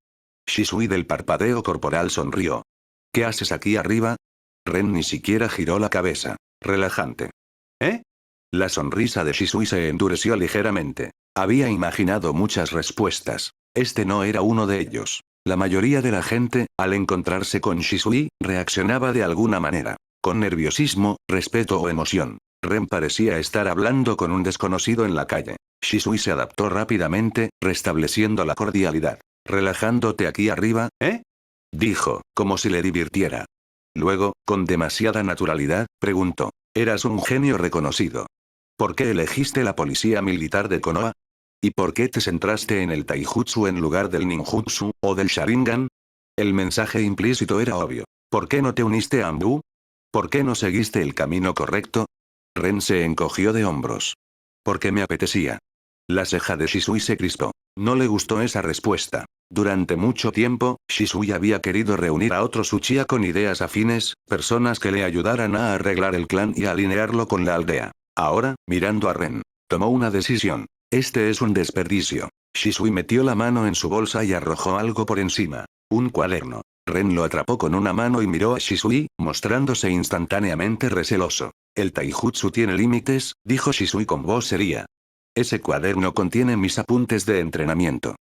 S1: Shisui del parpadeo corporal sonrió. ¿Qué haces aquí arriba? Ren ni siquiera giró la cabeza. Relajante. ¿Eh? La sonrisa de Shisui se endureció ligeramente. Había imaginado muchas respuestas. Este no era uno de ellos. La mayoría de la gente, al encontrarse con Shisui, reaccionaba de alguna manera. Con nerviosismo, respeto o emoción. Ren parecía estar hablando con un desconocido en la calle. Shisui se adaptó rápidamente, restableciendo la cordialidad. ¿Relajándote aquí arriba, dijo, como si le divirtiera. Luego, con demasiada naturalidad, preguntó. Eras un genio reconocido. ¿Por qué elegiste la policía militar de Konoha? ¿Y por qué te centraste en el taijutsu en lugar del ninjutsu, o del sharingan? El mensaje implícito era obvio. ¿Por qué no te uniste a Anbu? ¿Por qué no seguiste el camino correcto? Ren se encogió de hombros. Porque me apetecía. La ceja de Shisui se crispó. No le gustó esa respuesta. Durante mucho tiempo, Shisui había querido reunir a otros Uchiha con ideas afines, personas que le ayudaran a arreglar el clan y alinearlo con la aldea. Ahora, mirando a Ren, tomó una decisión. Este es un desperdicio. Shisui metió la mano en su bolsa y arrojó algo por encima. Un cuaderno. Ren lo atrapó con una mano y miró a Shisui, mostrándose instantáneamente receloso. El taijutsu tiene límites, dijo Shisui con voz seria. Ese cuaderno contiene mis apuntes de entrenamiento.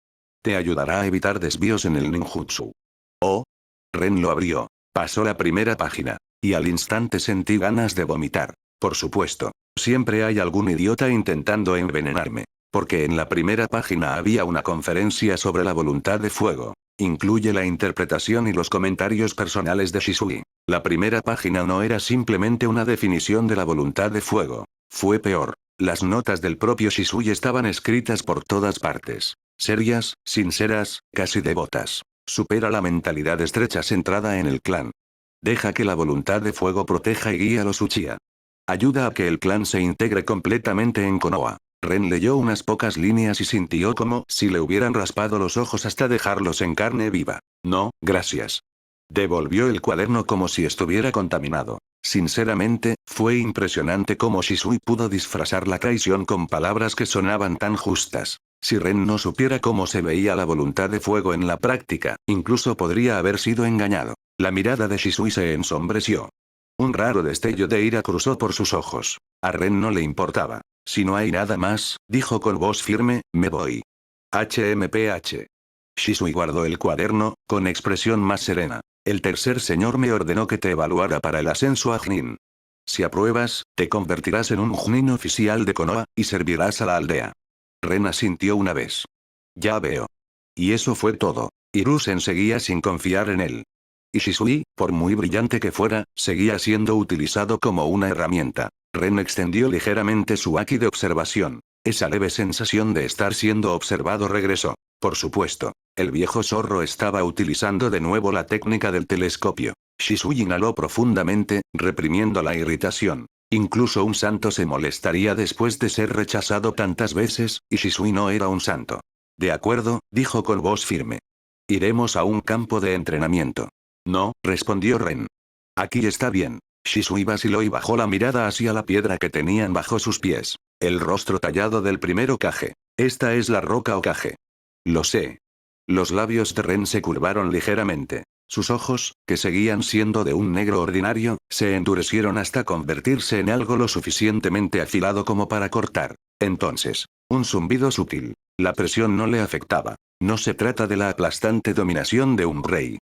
S1: Te ayudará a evitar desvíos en el ninjutsu. Oh. Ren lo abrió. Pasó la primera página. Y al instante sentí ganas de vomitar. Por supuesto. Siempre hay algún idiota intentando envenenarme. Porque en la primera página había una conferencia sobre la voluntad de fuego. Incluye la interpretación y los comentarios personales de Shisui. La primera página no era simplemente una definición de la voluntad de fuego. Fue peor. Las notas del propio Shisui estaban escritas por todas partes. Serias, sinceras, casi devotas. Supera la mentalidad estrecha centrada en el clan. Deja que la voluntad de fuego proteja y guíe a los Uchiha. Ayuda a que el clan se integre completamente en Konoha. Ren leyó unas pocas líneas y sintió como si le hubieran raspado los ojos hasta dejarlos en carne viva. No, gracias. Devolvió el cuaderno como si estuviera contaminado. Sinceramente, fue impresionante cómo Shisui pudo disfrazar la traición con palabras que sonaban tan justas. Si Ren no supiera cómo se veía la voluntad de fuego en la práctica, incluso podría haber sido engañado. La mirada de Shisui se ensombreció. Un raro destello de ira cruzó por sus ojos. A Ren no le importaba. Si no hay nada más, dijo con voz firme, me voy. HMPH. Shisui guardó el cuaderno, con expresión más serena. El tercer señor me ordenó que te evaluara para el ascenso a Chunin. Si apruebas, te convertirás en un Chunin oficial de Konoha, y servirás a la aldea. Ren asintió una vez. Ya veo. Y eso fue todo. Hiruzen seguía sin confiar en él. Y Shisui, por muy brillante que fuera, seguía siendo utilizado como una herramienta. Ren extendió ligeramente su haki de observación. Esa leve sensación de estar siendo observado regresó. Por supuesto. El viejo zorro estaba utilizando de nuevo la técnica del telescopio. Shisui inhaló profundamente, reprimiendo la irritación. Incluso un santo se molestaría después de ser rechazado tantas veces, y Shisui no era un santo. De acuerdo, dijo con voz firme. Iremos a un campo de entrenamiento. No, respondió Ren. Aquí está bien. Shisui vaciló y bajó la mirada hacia la piedra que tenían bajo sus pies. El rostro tallado del primer Hokage. Esta es la roca Hokage. Lo sé. Los labios de Ren se curvaron ligeramente. Sus ojos, que seguían siendo de un negro ordinario, se endurecieron hasta convertirse en algo lo suficientemente afilado como para cortar. Entonces, un zumbido sutil. La presión no le afectaba. No se trata de la aplastante dominación de un rey.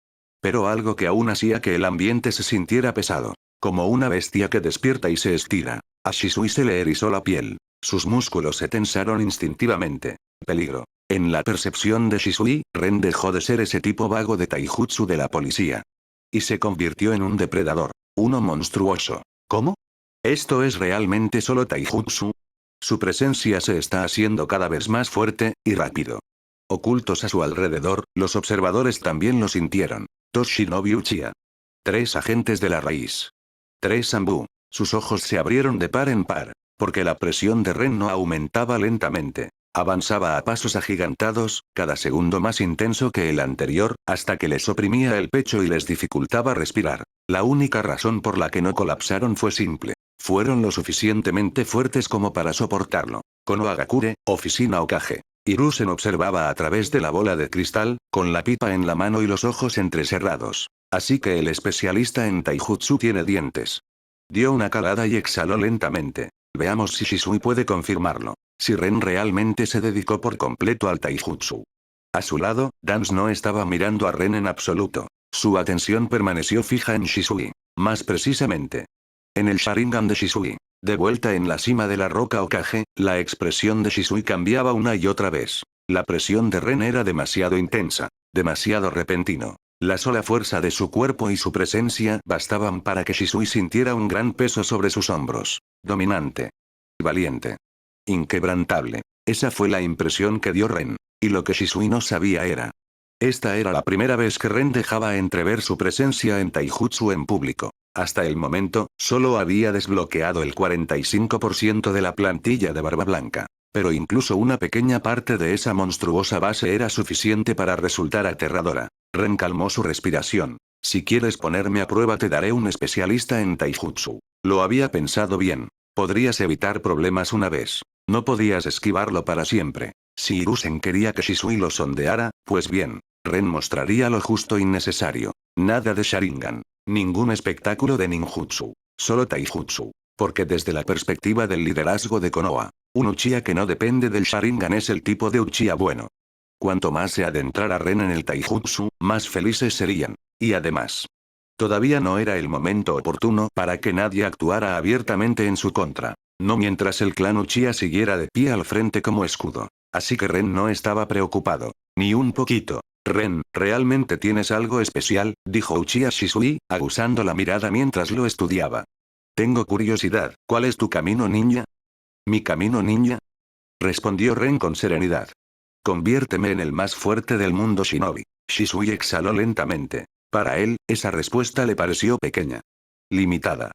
S1: Pero algo que aún hacía que el ambiente se sintiera pesado. Como una bestia que despierta y se estira. A Shisui se le erizó la piel. Sus músculos se tensaron instintivamente. Peligro. En la percepción de Shisui, Ren dejó de ser ese tipo vago de taijutsu de la policía. Y se convirtió en un depredador. Uno monstruoso. ¿Cómo? ¿Esto es realmente solo taijutsu? Su presencia se está haciendo cada vez más fuerte, y rápido. Ocultos a su alrededor, los observadores también lo sintieron. 2 Shinobi Uchiha. 3 agentes de la raíz. 3 Zambu. Sus ojos se abrieron de par en par. Porque la presión de Ren no aumentaba lentamente. Avanzaba a pasos agigantados, cada segundo más intenso que el anterior, hasta que les oprimía el pecho y les dificultaba respirar. La única razón por la que no colapsaron fue simple. Fueron lo suficientemente fuertes como para soportarlo. Konohagakure, oficina Okage. Hiruzen observaba a través de la bola de cristal, con la pipa en la mano y los ojos entrecerrados. Así que el especialista en taijutsu tiene dientes. Dio una calada y exhaló lentamente. Veamos si Shisui puede confirmarlo. Si Ren realmente se dedicó por completo al taijutsu. A su lado, Dance no estaba mirando a Ren en absoluto. Su atención permaneció fija en Shisui. Más precisamente. En el Sharingan de Shisui. De vuelta en la cima de la roca Okage, la expresión de Shisui cambiaba una y otra vez. La presión de Ren era demasiado intensa. Demasiado repentino. La sola fuerza de su cuerpo y su presencia bastaban para que Shisui sintiera un gran peso sobre sus hombros. Dominante. Valiente. Inquebrantable. Esa fue la impresión que dio Ren. Y lo que Shisui no sabía era. Esta era la primera vez que Ren dejaba entrever su presencia en taijutsu en público. Hasta el momento, solo había desbloqueado el 45% de la plantilla de Barba Blanca. Pero incluso una pequeña parte de esa monstruosa base era suficiente para resultar aterradora. Ren calmó su respiración. Si quieres ponerme a prueba te daré un especialista en taijutsu. Lo había pensado bien. Podrías evitar problemas una vez. No podías esquivarlo para siempre. Si Hiruzen quería que Shisui lo sondeara, pues bien. Ren mostraría lo justo y necesario. Nada de Sharingan. Ningún espectáculo de ninjutsu. Solo taijutsu. Porque desde la perspectiva del liderazgo de Konoha, un Uchiha que no depende del Sharingan es el tipo de Uchiha bueno. Cuanto más se adentrara Ren en el taijutsu, más felices serían. Y además, todavía no era el momento oportuno para que nadie actuara abiertamente en su contra. No mientras el clan Uchiha siguiera de pie al frente como escudo. Así que Ren no estaba preocupado. Ni un poquito. Ren, ¿realmente tienes algo especial?, dijo Uchiha Shisui, aguzando la mirada mientras lo estudiaba. Tengo curiosidad, ¿cuál es tu camino ninja? ¿Mi camino ninja? Respondió Ren con serenidad. Conviérteme en el más fuerte del mundo shinobi. Shisui exhaló lentamente. Para él, esa respuesta le pareció pequeña. Limitada.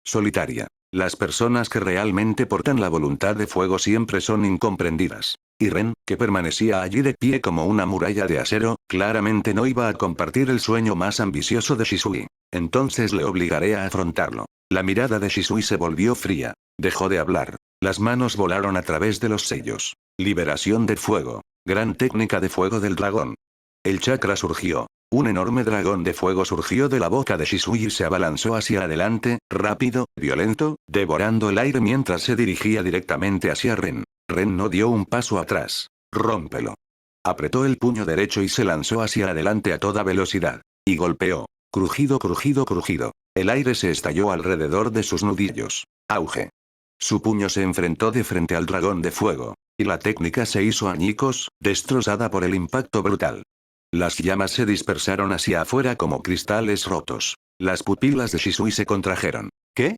S1: Solitaria. Las personas que realmente portan la voluntad de fuego siempre son incomprendidas. Y Ren, que permanecía allí de pie como una muralla de acero, claramente no iba a compartir el sueño más ambicioso de Shisui. Entonces le obligaré a afrontarlo. La mirada de Shisui se volvió fría. Dejó de hablar. Las manos volaron a través de los sellos. Liberación de fuego. Gran técnica de fuego del dragón. El chakra surgió. Un enorme dragón de fuego surgió de la boca de Shisui y se abalanzó hacia adelante, rápido, violento, devorando el aire mientras se dirigía directamente hacia Ren. Ren no dio un paso atrás. Rómpelo. Apretó el puño derecho y se lanzó hacia adelante a toda velocidad. Y golpeó. Crujido, crujido, crujido. El aire se estalló alrededor de sus nudillos. Auge. Su puño se enfrentó de frente al dragón de fuego. Y la técnica se hizo añicos, destrozada por el impacto brutal. Las llamas se dispersaron hacia afuera como cristales rotos. Las pupilas de Shisui se contrajeron. ¿Qué?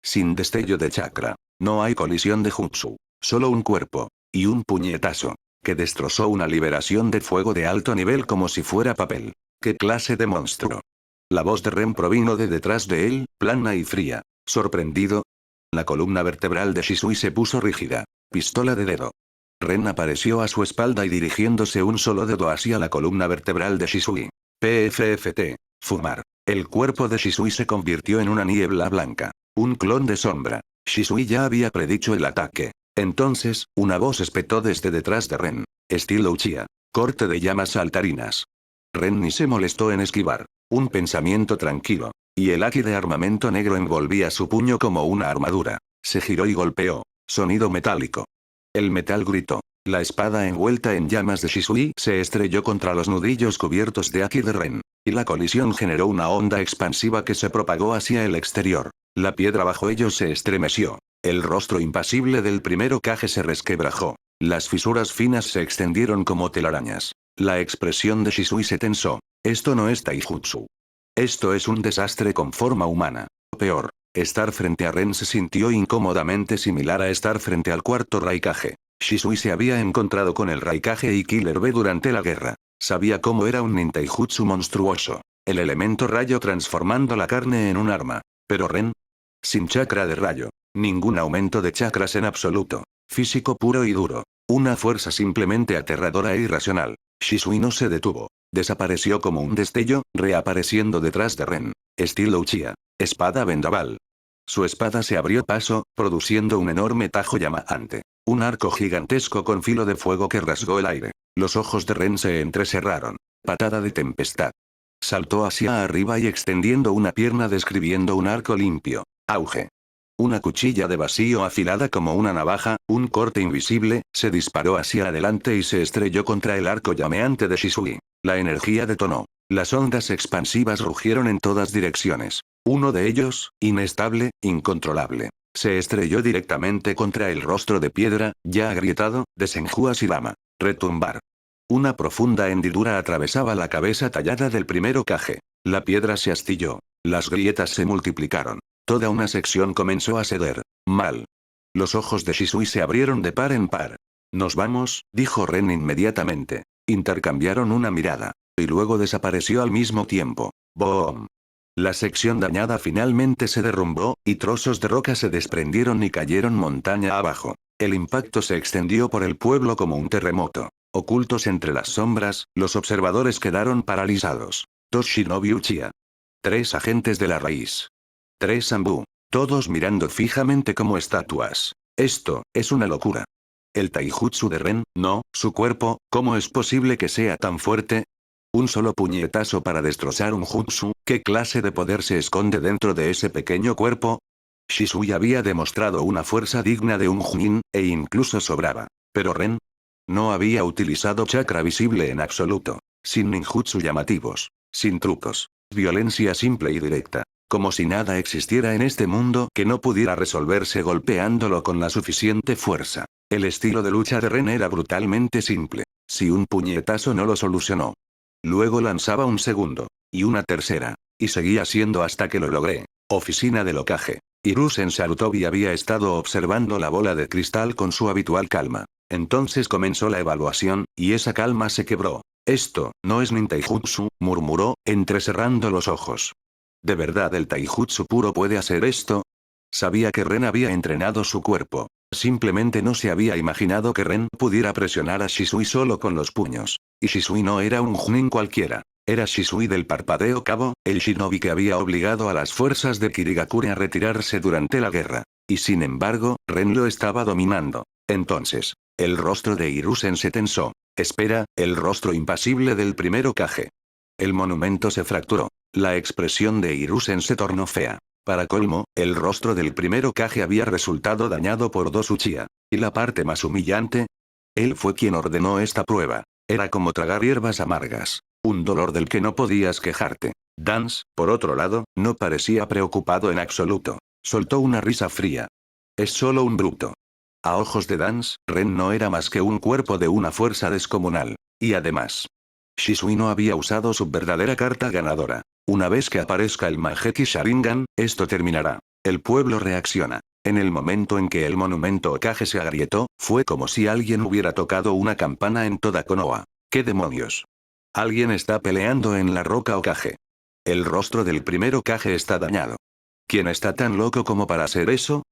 S1: Sin destello de chakra. No hay colisión de jutsu. Solo un cuerpo. Y un puñetazo. Que destrozó una liberación de fuego de alto nivel como si fuera papel. ¿Qué clase de monstruo? La voz de Ren provino de detrás de él, plana y fría. Sorprendido. La columna vertebral de Shisui se puso rígida. Pistola de dedo. Ren apareció a su espalda y dirigiéndose un solo dedo hacia la columna vertebral de Shisui. PFFT. Fumar. El cuerpo de Shisui se convirtió en una niebla blanca. Un clon de sombra. Shisui ya había predicho el ataque. Entonces, una voz espetó desde detrás de Ren. Estilo Uchiha. Corte de llamas saltarinas. Ren ni se molestó en esquivar. Un pensamiento tranquilo. Y el haki de armamento negro envolvía su puño como una armadura. Se giró y golpeó. Sonido metálico. El metal gritó. La espada envuelta en llamas de Shisui se estrelló contra los nudillos cubiertos de haki de Ren. y la colisión generó una onda expansiva que se propagó hacia el exterior. La piedra bajo ellos se estremeció. El rostro impasible del primer Hokage se resquebrajó. Las fisuras finas se extendieron como telarañas. La expresión de Shisui se tensó. Esto no es taijutsu. Esto es un desastre con forma humana. Peor, estar frente a Ren se sintió incómodamente similar a estar frente al cuarto Raikage. Shisui se había encontrado con el Raikage y Killer Bee durante la guerra. Sabía cómo era un nintaijutsu monstruoso. El elemento rayo transformando la carne en un arma. Pero Ren, sin chakra de rayo. Ningún aumento de chakras en absoluto. Físico puro y duro. Una fuerza simplemente aterradora e irracional. Shisui no se detuvo. Desapareció como un destello, reapareciendo detrás de Ren. Estilo Uchiha. Espada vendaval. Su espada se abrió paso, produciendo un enorme tajo llameante. Un arco gigantesco con filo de fuego que rasgó el aire. Los ojos de Ren se entrecerraron. Patada de tempestad. Saltó hacia arriba y extendiendo una pierna describiendo un arco limpio. Auge. Una cuchilla de vacío afilada como una navaja, un corte invisible, se disparó hacia adelante y se estrelló contra el arco llameante de Shisui. La energía detonó. Las ondas expansivas rugieron en todas direcciones. Uno de ellos, inestable, incontrolable, se estrelló directamente contra el rostro de piedra, ya agrietado, de Senju Hashirama. Retumbar. Una profunda hendidura atravesaba la cabeza tallada del primer Hokage. La piedra se astilló. Las grietas se multiplicaron. Toda una sección comenzó a ceder. Mal. Los ojos de Shisui se abrieron de par en par. Nos vamos, dijo Ren inmediatamente. Intercambiaron una mirada. Y luego desapareció al mismo tiempo. ¡Boom! La sección dañada finalmente se derrumbó, y trozos de roca se desprendieron y cayeron montaña abajo. El impacto se extendió por el pueblo como un terremoto. Ocultos entre las sombras, los observadores quedaron paralizados. 2 shinobi Uchiha. 3 agentes de la raíz. 3 Anbu. Todos mirando fijamente como estatuas. Esto, es una locura. El taijutsu de Ren, no, su cuerpo, ¿cómo es posible que sea tan fuerte? Un solo puñetazo para destrozar un jutsu, ¿qué clase de poder se esconde dentro de ese pequeño cuerpo? Shisui había demostrado una fuerza digna de un Chunin, e incluso sobraba. Pero Ren no había utilizado chakra visible en absoluto. Sin ninjutsu llamativos. Sin trucos. Violencia simple y directa. Como si nada existiera en este mundo que no pudiera resolverse golpeándolo con la suficiente fuerza. El estilo de lucha de Ren era brutalmente simple. Si un puñetazo no lo solucionó. Luego lanzaba un segundo. Y una tercera. Y seguía siendo hasta que lo logré. Oficina del Hokage. Hiruzen Sarutobi había estado observando la bola de cristal con su habitual calma. Entonces comenzó la evaluación, y esa calma se quebró. Esto, no es nintaijutsu, murmuró, entrecerrando los ojos. ¿De verdad el taijutsu puro puede hacer esto? Sabía que Ren había entrenado su cuerpo. Simplemente no se había imaginado que Ren pudiera presionar a Shisui solo con los puños. Y Shisui no era un Chunin cualquiera. Era Shisui del parpadeo cabo, el shinobi que había obligado a las fuerzas de Kirigakure a retirarse durante la guerra. Y sin embargo, Ren lo estaba dominando. Entonces, el rostro de Hiruzen se tensó. Espera, el rostro impasible del primer Hokage. El monumento se fracturó. La expresión de Hiruzen se tornó fea. Para colmo, el rostro del primer Hokage había resultado dañado por 2 Uchiha. Y la parte más humillante, él fue quien ordenó esta prueba. Era como tragar hierbas amargas. Un dolor del que no podías quejarte. Dance, por otro lado, no parecía preocupado en absoluto. Soltó una risa fría. Es solo un bruto. A ojos de Dance, Ren no era más que un cuerpo de una fuerza descomunal. Y además, Shisui no había usado su verdadera carta ganadora. Una vez que aparezca el Mangekyou Sharingan, esto terminará. El pueblo reacciona. En el momento en que el monumento Hokage se agrietó, fue como si alguien hubiera tocado una campana en toda Konoha. ¿Qué demonios? Alguien está peleando en la roca Hokage. El rostro del primer Hokage está dañado. ¿Quién está tan loco como para hacer eso?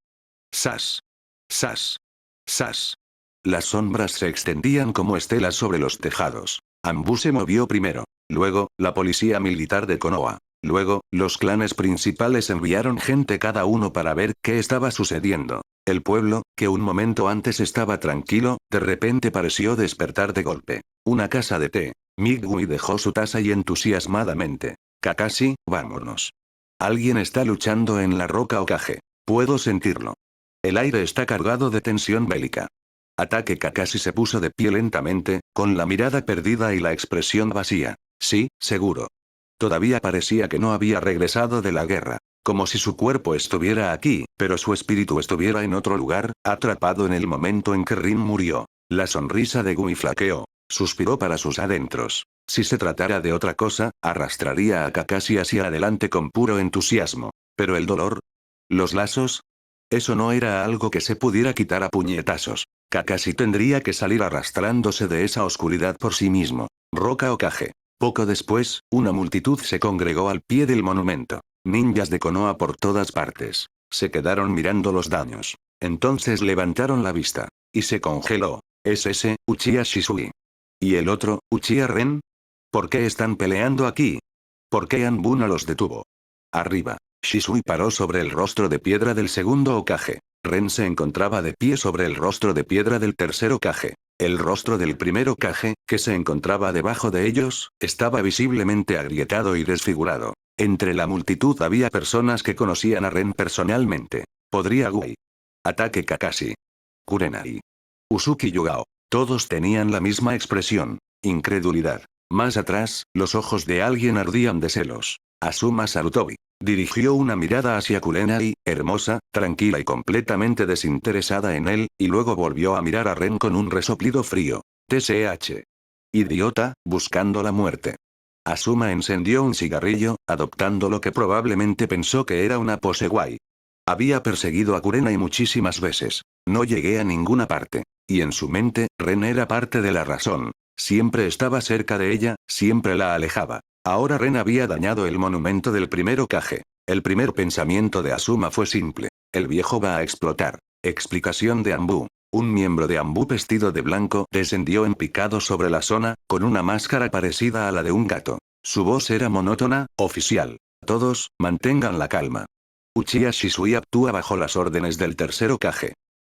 S1: Sas. Sas. Sas. Las sombras se extendían como estelas sobre los tejados. Anbu se movió primero. Luego, la policía militar de Konoha. Luego, los clanes principales enviaron gente cada uno para ver qué estaba sucediendo. El pueblo, que un momento antes estaba tranquilo, de repente pareció despertar de golpe. Una casa de té. Migui dejó su taza y entusiasmadamente. Kakashi, vámonos. Alguien está luchando en la roca Hokage. Puedo sentirlo. El aire está cargado de tensión bélica. Ataque. Kakashi se puso de pie lentamente, con la mirada perdida y la expresión vacía. Sí, seguro. Todavía parecía que no había regresado de la guerra. Como si su cuerpo estuviera aquí, pero su espíritu estuviera en otro lugar, atrapado en el momento en que Rin murió. La sonrisa de Gui flaqueó. Suspiró para sus adentros. Si se tratara de otra cosa, arrastraría a Kakashi hacia adelante con puro entusiasmo. Pero el dolor. ¿Los lazos? Eso no era algo que se pudiera quitar a puñetazos. Kakashi tendría que salir arrastrándose de esa oscuridad por sí mismo. Roca Hokage. Poco después, una multitud se congregó al pie del monumento. Ninjas de Konoha por todas partes. Se quedaron mirando los daños. Entonces levantaron la vista. Y se congeló. ¿Es ese, Uchiha Shisui? ¿Y el otro, Uchiha Ren? ¿Por qué están peleando aquí? ¿Por qué Anbu no los detuvo? Arriba. Shisui paró sobre el rostro de piedra del segundo Hokage. Ren se encontraba de pie sobre el rostro de piedra del tercer Hokage. El rostro del primer Hokage, que se encontraba debajo de ellos, estaba visiblemente agrietado y desfigurado. Entre la multitud había personas que conocían a Ren personalmente. Podría Gui. Ataque Kakashi. Kurenai. Usuki Yugao. Todos tenían la misma expresión. Incredulidad. Más atrás, los ojos de alguien ardían de celos. Asuma Sarutobi. Dirigió una mirada hacia Kurenai, hermosa, tranquila y completamente desinteresada en él, y luego volvió a mirar a Ren con un resoplido frío. TCH. Idiota, buscando la muerte. Asuma encendió un cigarrillo, adoptando lo que probablemente pensó que era una pose guay. Había perseguido a Kurenai muchísimas veces. No llegué a ninguna parte. Y en su mente, Ren era parte de la razón. Siempre estaba cerca de ella, siempre la alejaba. Ahora Ren había dañado el monumento del primer Hokage. El primer pensamiento de Asuma fue simple. El viejo va a explotar. Explicación de Anbu. Un miembro de Anbu vestido de blanco descendió en picado sobre la zona, con una máscara parecida a la de un gato. Su voz era monótona, oficial. Todos, mantengan la calma. Uchiha Shisui actúa bajo las órdenes del tercer Hokage.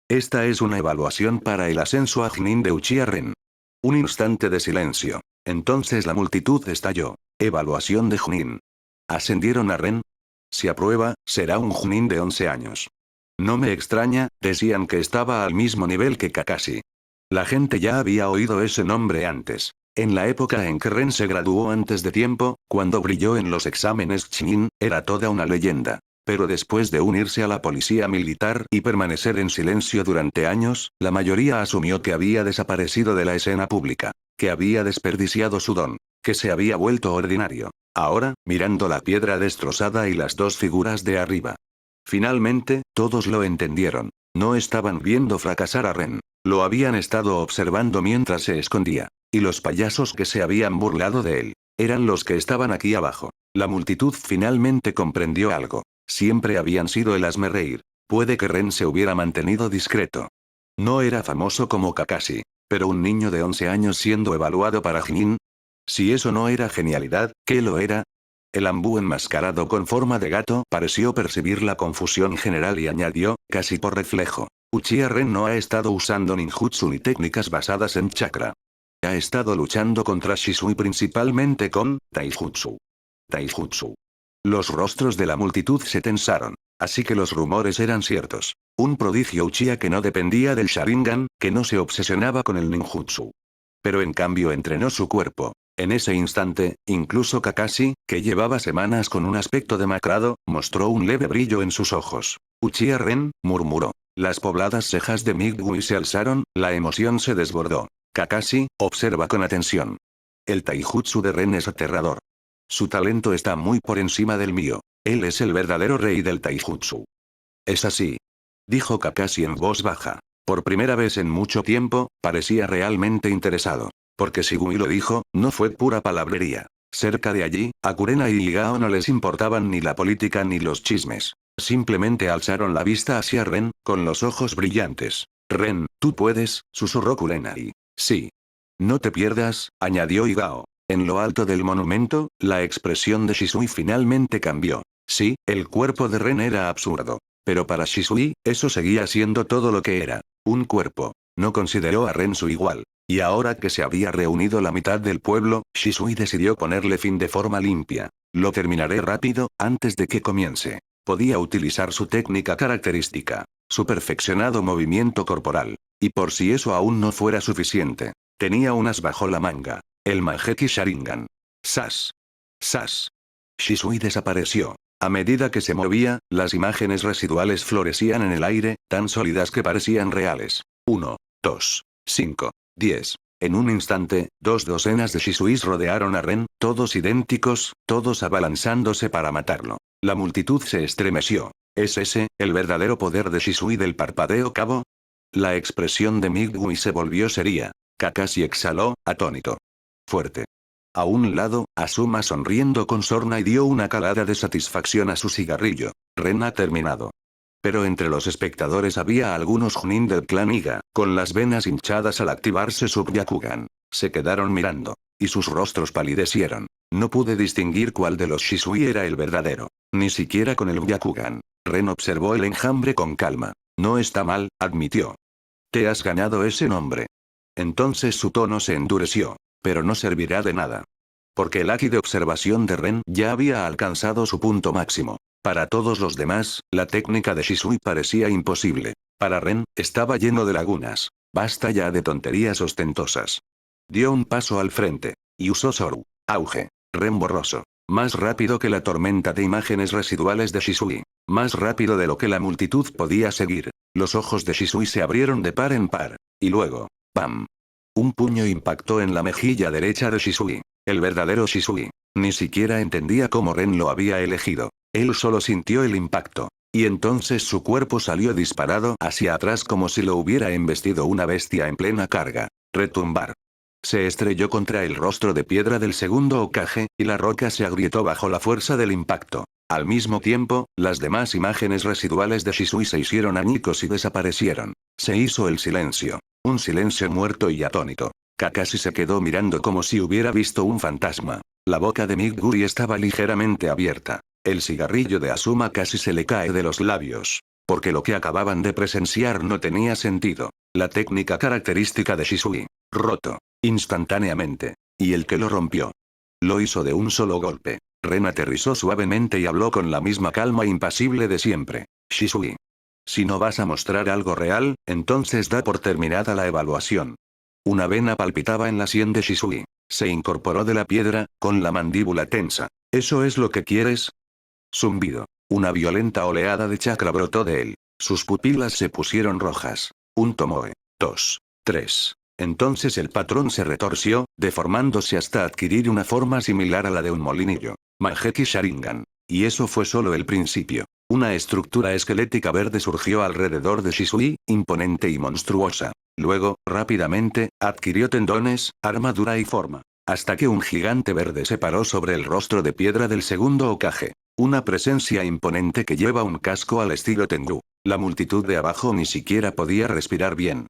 S1: Esta es una evaluación para el ascenso a Chunin de Uchiha Ren. Un instante de silencio. Entonces la multitud estalló. Evaluación de Chunin. ¿Ascendieron a Ren? Si aprueba, será un Chunin de 11 años. No me extraña, decían que estaba al mismo nivel que Kakashi. La gente ya había oído ese nombre antes. En la época en que Ren se graduó antes de tiempo, cuando brilló en los exámenes Chunin, era toda una leyenda. Pero después de unirse a la policía militar y permanecer en silencio durante años, la mayoría asumió que había desaparecido de la escena pública, que había desperdiciado su don, que se había vuelto ordinario. Ahora, mirando la piedra destrozada y las dos figuras de arriba. Finalmente, todos lo entendieron. No estaban viendo fracasar a Ren. Lo habían estado observando mientras se escondía. Y los payasos que se habían burlado de él, eran los que estaban aquí abajo. La multitud finalmente comprendió algo. Siempre habían sido el hazmerreír. Puede que Ren se hubiera mantenido discreto. No era famoso como Kakashi. Pero un niño de 11 años siendo evaluado para Chunin. Si eso no era genialidad, ¿qué lo era? El Anbu enmascarado con forma de gato pareció percibir la confusión general y añadió, casi por reflejo. Uchiha Ren no ha estado usando ninjutsu ni técnicas basadas en chakra. Ha estado luchando contra Shisui principalmente con taijutsu. Taijutsu. Los rostros de la multitud se tensaron. Así que los rumores eran ciertos. Un prodigio Uchiha que no dependía del Sharingan, que no se obsesionaba con el ninjutsu. Pero en cambio entrenó su cuerpo. En ese instante, incluso Kakashi, que llevaba semanas con un aspecto demacrado, mostró un leve brillo en sus ojos. Uchiha Ren, murmuró. Las pobladas cejas de Migui se alzaron, la emoción se desbordó. Kakashi, observa con atención. El taijutsu de Ren es aterrador. Su talento está muy por encima del mío. Él es el verdadero rey del taijutsu. Es así. Dijo Kakashi en voz baja. Por primera vez en mucho tiempo, parecía realmente interesado. Porque si Gumi lo dijo, no fue pura palabrería. Cerca de allí, a Kurenai y Igao no les importaban ni la política ni los chismes. Simplemente alzaron la vista hacia Ren, con los ojos brillantes. Ren, tú puedes, susurró Kurenai. Sí. No te pierdas, añadió Igao. En lo alto del monumento, la expresión de Shisui finalmente cambió. Sí, el cuerpo de Ren era absurdo. Pero para Shisui, eso seguía siendo todo lo que era. Un cuerpo. No consideró a Ren su igual. Y ahora que se había reunido la mitad del pueblo, Shisui decidió ponerle fin de forma limpia. Lo terminaré rápido, antes de que comience. Podía utilizar su técnica característica. Su perfeccionado movimiento corporal. Y por si eso aún no fuera suficiente. Tenía unas bajo la manga. El Manjeki Sharingan. Sas. Sas. Shisui desapareció. A medida que se movía, las imágenes residuales florecían en el aire, tan sólidas que parecían reales. 1, 2, 5, 10. En un instante, 2 docenas de Shisuis rodearon a Ren, todos idénticos, todos abalanzándose para matarlo. La multitud se estremeció. ¿Es ese, el verdadero poder de Shisui del parpadeo cabo? La expresión de Migui se volvió seria. Kakashi exhaló, atónito. Fuerte. A un lado, Asuma sonriendo con sorna y dio una calada de satisfacción a su cigarrillo. Ren ha terminado. Pero entre los espectadores había algunos Chunin del clan Iga, con las venas hinchadas al activarse su Byakugan. Se quedaron mirando. Y sus rostros palidecieron. No pude distinguir cuál de los Shisui era el verdadero. Ni siquiera con el Byakugan. Ren observó el enjambre con calma. No está mal, admitió. Te has ganado ese nombre. Entonces su tono se endureció. Pero no servirá de nada. Porque el haki de observación de Ren ya había alcanzado su punto máximo. Para todos los demás, la técnica de Shisui parecía imposible. Para Ren, estaba lleno de lagunas. Basta ya de tonterías ostentosas. Dio un paso al frente. Y usó Soru. Auge. Ren borroso. Más rápido que la tormenta de imágenes residuales de Shisui. Más rápido de lo que la multitud podía seguir. Los ojos de Shisui se abrieron de par en par. Y luego, ¡pam! Un puño impactó en la mejilla derecha de Shisui. El verdadero Shisui. Ni siquiera entendía cómo Ren lo había elegido. Él solo sintió el impacto. Y entonces su cuerpo salió disparado hacia atrás como si lo hubiera embestido una bestia en plena carga. Retumbar. Se estrelló contra el rostro de piedra del segundo Hokage, y la roca se agrietó bajo la fuerza del impacto. Al mismo tiempo, las demás imágenes residuales de Shisui se hicieron añicos y desaparecieron. Se hizo el silencio. Un silencio muerto y atónito. Kakashi se quedó mirando como si hubiera visto un fantasma. La boca de Miguri estaba ligeramente abierta. El cigarrillo de Asuma casi se le cae de los labios. Porque lo que acababan de presenciar no tenía sentido. La técnica característica de Shisui. Roto. Instantáneamente. Y el que lo rompió. Lo hizo de un solo golpe. Ren aterrizó suavemente y habló con la misma calma impasible de siempre. Shisui. Si no vas a mostrar algo real, entonces da por terminada la evaluación. Una vena palpitaba en la sien de Shisui. Se incorporó de la piedra, con la mandíbula tensa. ¿Eso es lo que quieres? Zumbido. Una violenta oleada de chakra brotó de él. Sus pupilas se pusieron rojas. Un tomoe. 2. 3. Entonces el patrón se retorció, deformándose hasta adquirir una forma similar a la de un molinillo. Manjeki Sharingan. Y eso fue solo el principio. Una estructura esquelética verde surgió alrededor de Shisui, imponente y monstruosa. Luego, rápidamente, adquirió tendones, armadura y forma. Hasta que un gigante verde se paró sobre el rostro de piedra del segundo Hokage. Una presencia imponente que lleva un casco al estilo Tengu. La multitud de abajo ni siquiera podía respirar bien.